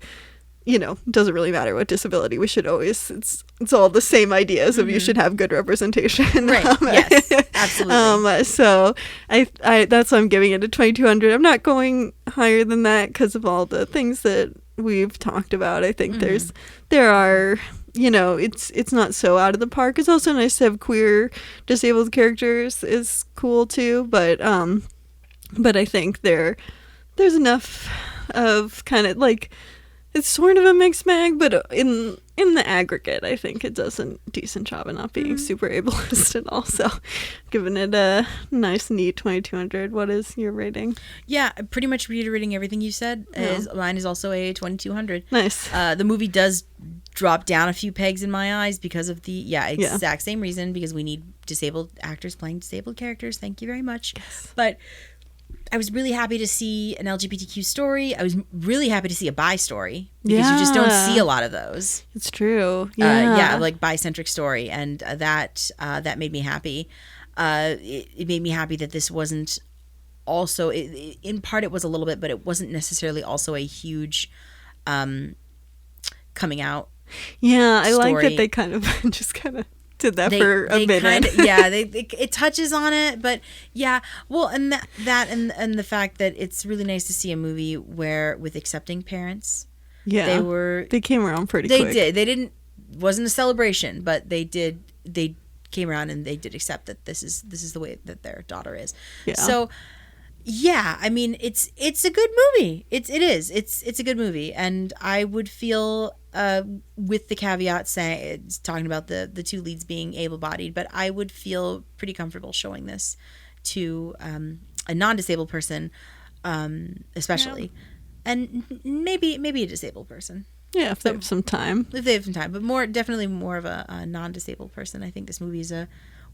it doesn't really matter what disability. We should always, it's all the same ideas of you should have good representation. Right. Yes, absolutely. So I that's why I'm giving it a 2200. I'm not going higher than that because of all the things that we've talked about. I think there are, it's not so out of the park. It's also nice to have queer disabled characters is cool too, but I think there's enough of kind of like, it's sort of a mixed bag, but in the aggregate, I think it does a decent job of not being super ableist at all. So, giving it a nice, neat 2200. What is your rating? Yeah, pretty much reiterating everything you said. Mine is also a 2200. Nice. The movie does drop down a few pegs in my eyes because of the exact same reason, because we need disabled actors playing disabled characters. Thank you very much. Yes. But I was really happy to see an LGBTQ story. I was really happy to see a bi story, because you just don't see a lot of those. It's true. Like bi-centric story, and that made me happy. It made me happy that this wasn't also in part it was a little bit, but it wasn't necessarily also a huge coming out. Yeah, I story. like that they kind of just kind of did that for a minute. It touches on it, but and the fact that it's really nice to see a movie where with accepting parents. Yeah, they came around pretty quick. They didn't wasn't a celebration, but they came around and they did accept that this is the way that their daughter is. Yeah. So I mean, it's a good movie. It's a good movie, and I would feel with the caveat talking about the two leads being able-bodied, but I would feel pretty comfortable showing this to a non-disabled person, especially, and maybe a disabled person. Yeah, if they have some time. If they have some time, but definitely more of a non-disabled person. I think this movie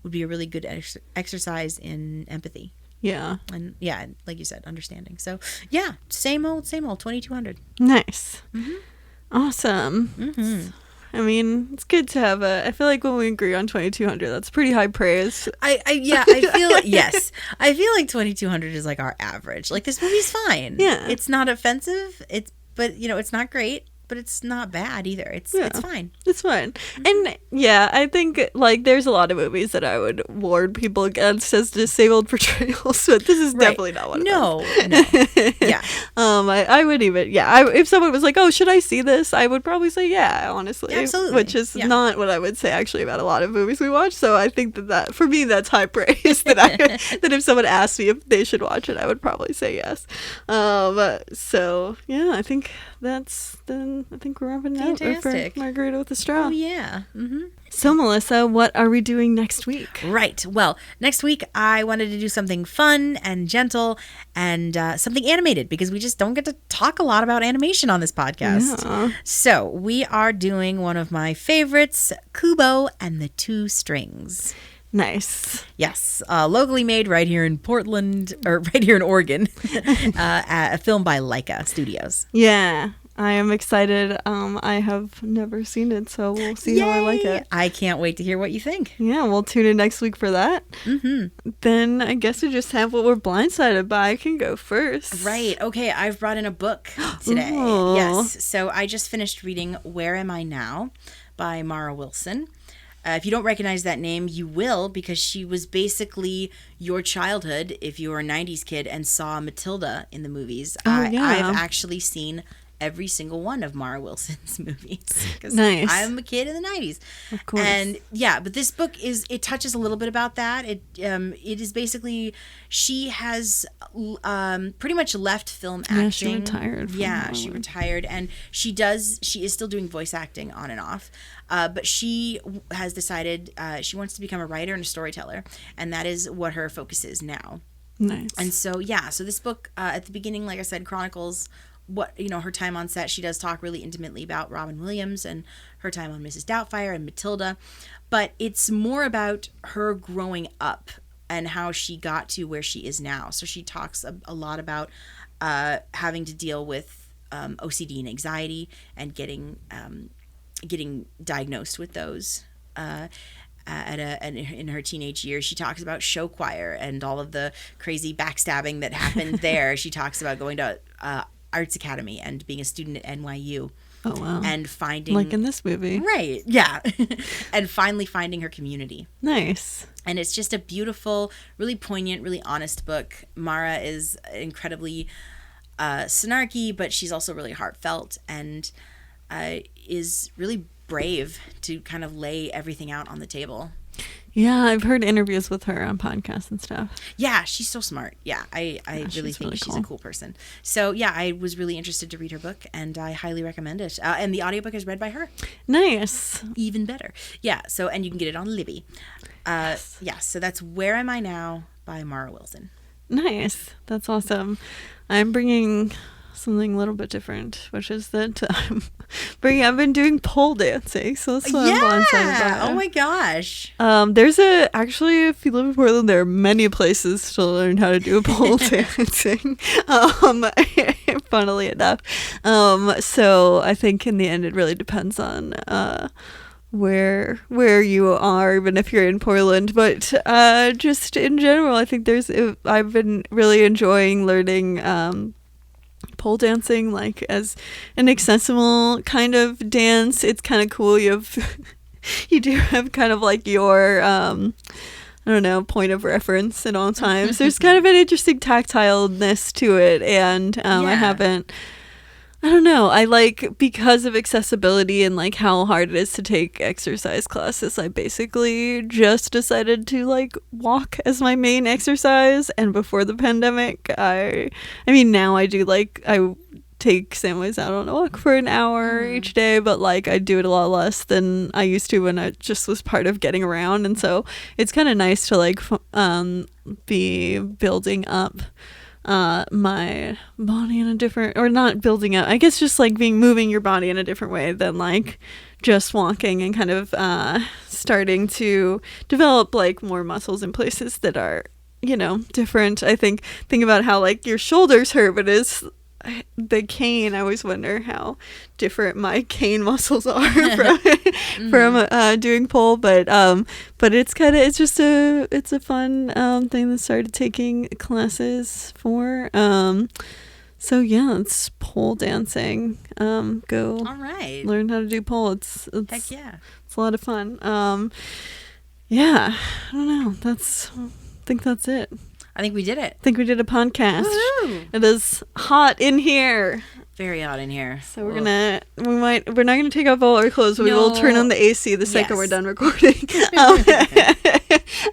would be a really good exercise in empathy. Yeah. And like you said, understanding. So same old 2200. Nice. Mm-hmm. Awesome. Mm-hmm. I mean, it's good to have I feel like when we agree on 2200, that's pretty high praise. I feel yes. I feel like 2200 is like our average. Like, this movie's fine. Yeah. It's not offensive. But it's not great. But it's not bad either. It's fine. It's fine. Mm-hmm. And I think like there's a lot of movies that I would warn people against as disabled portrayals, but this is definitely not one of them. No. Yeah. I would even if someone was like, oh, should I see this? I would probably say honestly. Absolutely. Which is not what I would say actually about a lot of movies we watch. So I think that for me that's high praise that that if someone asked me if they should watch it, I would probably say yes. So I think I think we're wrapping up for Margarita with a Straw. Oh, yeah. Mm-hmm. So, Melissa, what are we doing next week? Right. Well, next week I wanted to do something fun and gentle and something animated, because we just don't get to talk a lot about animation on this podcast. Yeah. So we are doing one of my favorites, Kubo and the Two Strings. Nice. Yes. Locally made right here in Portland, or right here in Oregon. A film by Laika Studios. Yeah. I am excited. I have never seen it, so we'll see how I like it. I can't wait to hear what you think. Yeah, we'll tune in next week for that. Mm-hmm. Then I guess we just have what we're blindsided by. I can go first. Right. Okay, I've brought in a book today. Ooh. Yes. So I just finished reading Where Am I Now by Mara Wilson. If you don't recognize that name, you will, because she was basically your childhood if you were a 90s kid and saw Matilda in the movies. I've actually seen every single one of Mara Wilson's movies, because I'm a kid in the 90s. Of course. And but this book it touches a little bit about that. It is basically, she has pretty much left film acting. Yeah, she retired. She retired, and she is still doing voice acting on and off. But she has decided she wants to become a writer and a storyteller, and that is what her focus is now. Nice. And so so this book at the beginning, like I said, chronicles what, her time on set. She does talk really intimately about Robin Williams and her time on Mrs. Doubtfire and Matilda, but it's more about her growing up and how she got to where she is now. So she talks a lot about having to deal with OCD and anxiety and getting diagnosed with those in her teenage years. She talks about show choir and all of the crazy backstabbing that happened there. She talks about going to Arts Academy and being a student at NYU. Oh, wow. And finding... Like in this movie. Right, yeah. And finally finding her community. Nice. And it's just a beautiful, really poignant, really honest book. Mara is incredibly snarky, but she's also really heartfelt and is really brave to kind of lay everything out on the table. Yeah, I've heard interviews with her on podcasts and stuff. Yeah, she's so smart. Yeah, I really think she's a cool person. So yeah, I was really interested to read her book, and I highly recommend it. And the audiobook is read by her. Nice. Even better. Yeah, so, and you can get it on Libby. Yes. Yeah, so that's Where Am I Now by Mara Wilson. Nice. That's awesome. I'm bringing something a little bit different, which is that I've been doing pole dancing, so that's what I'm blindsided about. Oh my gosh. There's actually, if you live in Portland, there are many places to learn how to do pole dancing. Funnily enough. So I think in the end it really depends on where you are, even if you're in Portland, but just in general, I think I've been really enjoying learning pole dancing, like, as an accessible kind of dance. It's kind of cool. You do have kind of like your point of reference at all times. There's kind of an interesting tactileness to it, and I don't know. I like, because of accessibility and like how hard it is to take exercise classes, I basically just decided to like walk as my main exercise. And before the pandemic, I mean, now I do I take Samways out on a walk for an hour each day, but like I do it a lot less than I used to when I just was part of getting around. And so it's kind of nice to like be building up my body in a different, or not building up, I guess just like moving your body in a different way than like just walking, and kind of starting to develop like more muscles in places that are, different. I think about how like your shoulders hurt, but the cane, I always wonder how different my cane muscles are from doing pole, but it's a fun thing that started taking classes for. So yeah, it's pole dancing. Go all right, learn how to do pole. It's heck yeah, it's a lot of fun. Yeah, I don't know, I think that's it. I think we did it. I think we did a podcast. Woo-hoo. It is hot in here. Very hot in here. So we're not gonna take off all our clothes, but we will turn on the AC the second we're done recording.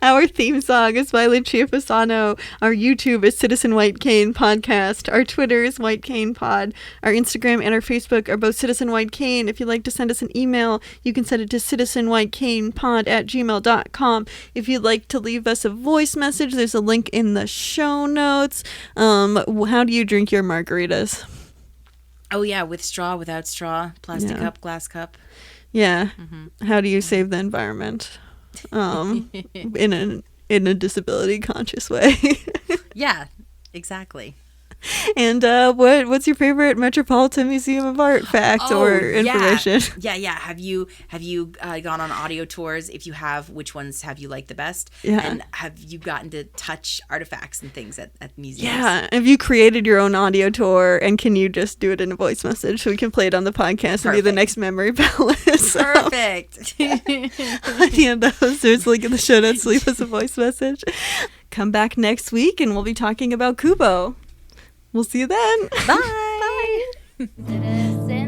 Our theme song is by Lucia Fasano. Our YouTube is Citizen White Cane Podcast. Our Twitter is White Cane Pod. Our Instagram and our Facebook are both Citizen White Cane. If you'd like to send us an email, you can send it to citizenwhitecanepod@gmail.com. If you'd like to leave us a voice message, there's a link in the show notes. How do you drink your margaritas? Oh yeah, with straw, without straw, plastic cup, glass cup. Yeah. Mm-hmm. How do you save the environment? In a disability conscious way. Yeah, exactly. And what's your favorite Metropolitan Museum of Art fact or information? Yeah. Have you gone on audio tours? If you have, which ones have you liked the best? Yeah. And have you gotten to touch artifacts and things at museums? Yeah. Have you created your own audio tour, and can you just do it in a voice message so we can play it on the podcast and be the next Memory Palace? Perfect. Any of those, there's a link in the show notes. Leave us a voice message. Come back next week and we'll be talking about Kubo. We'll see you then. Bye. Bye.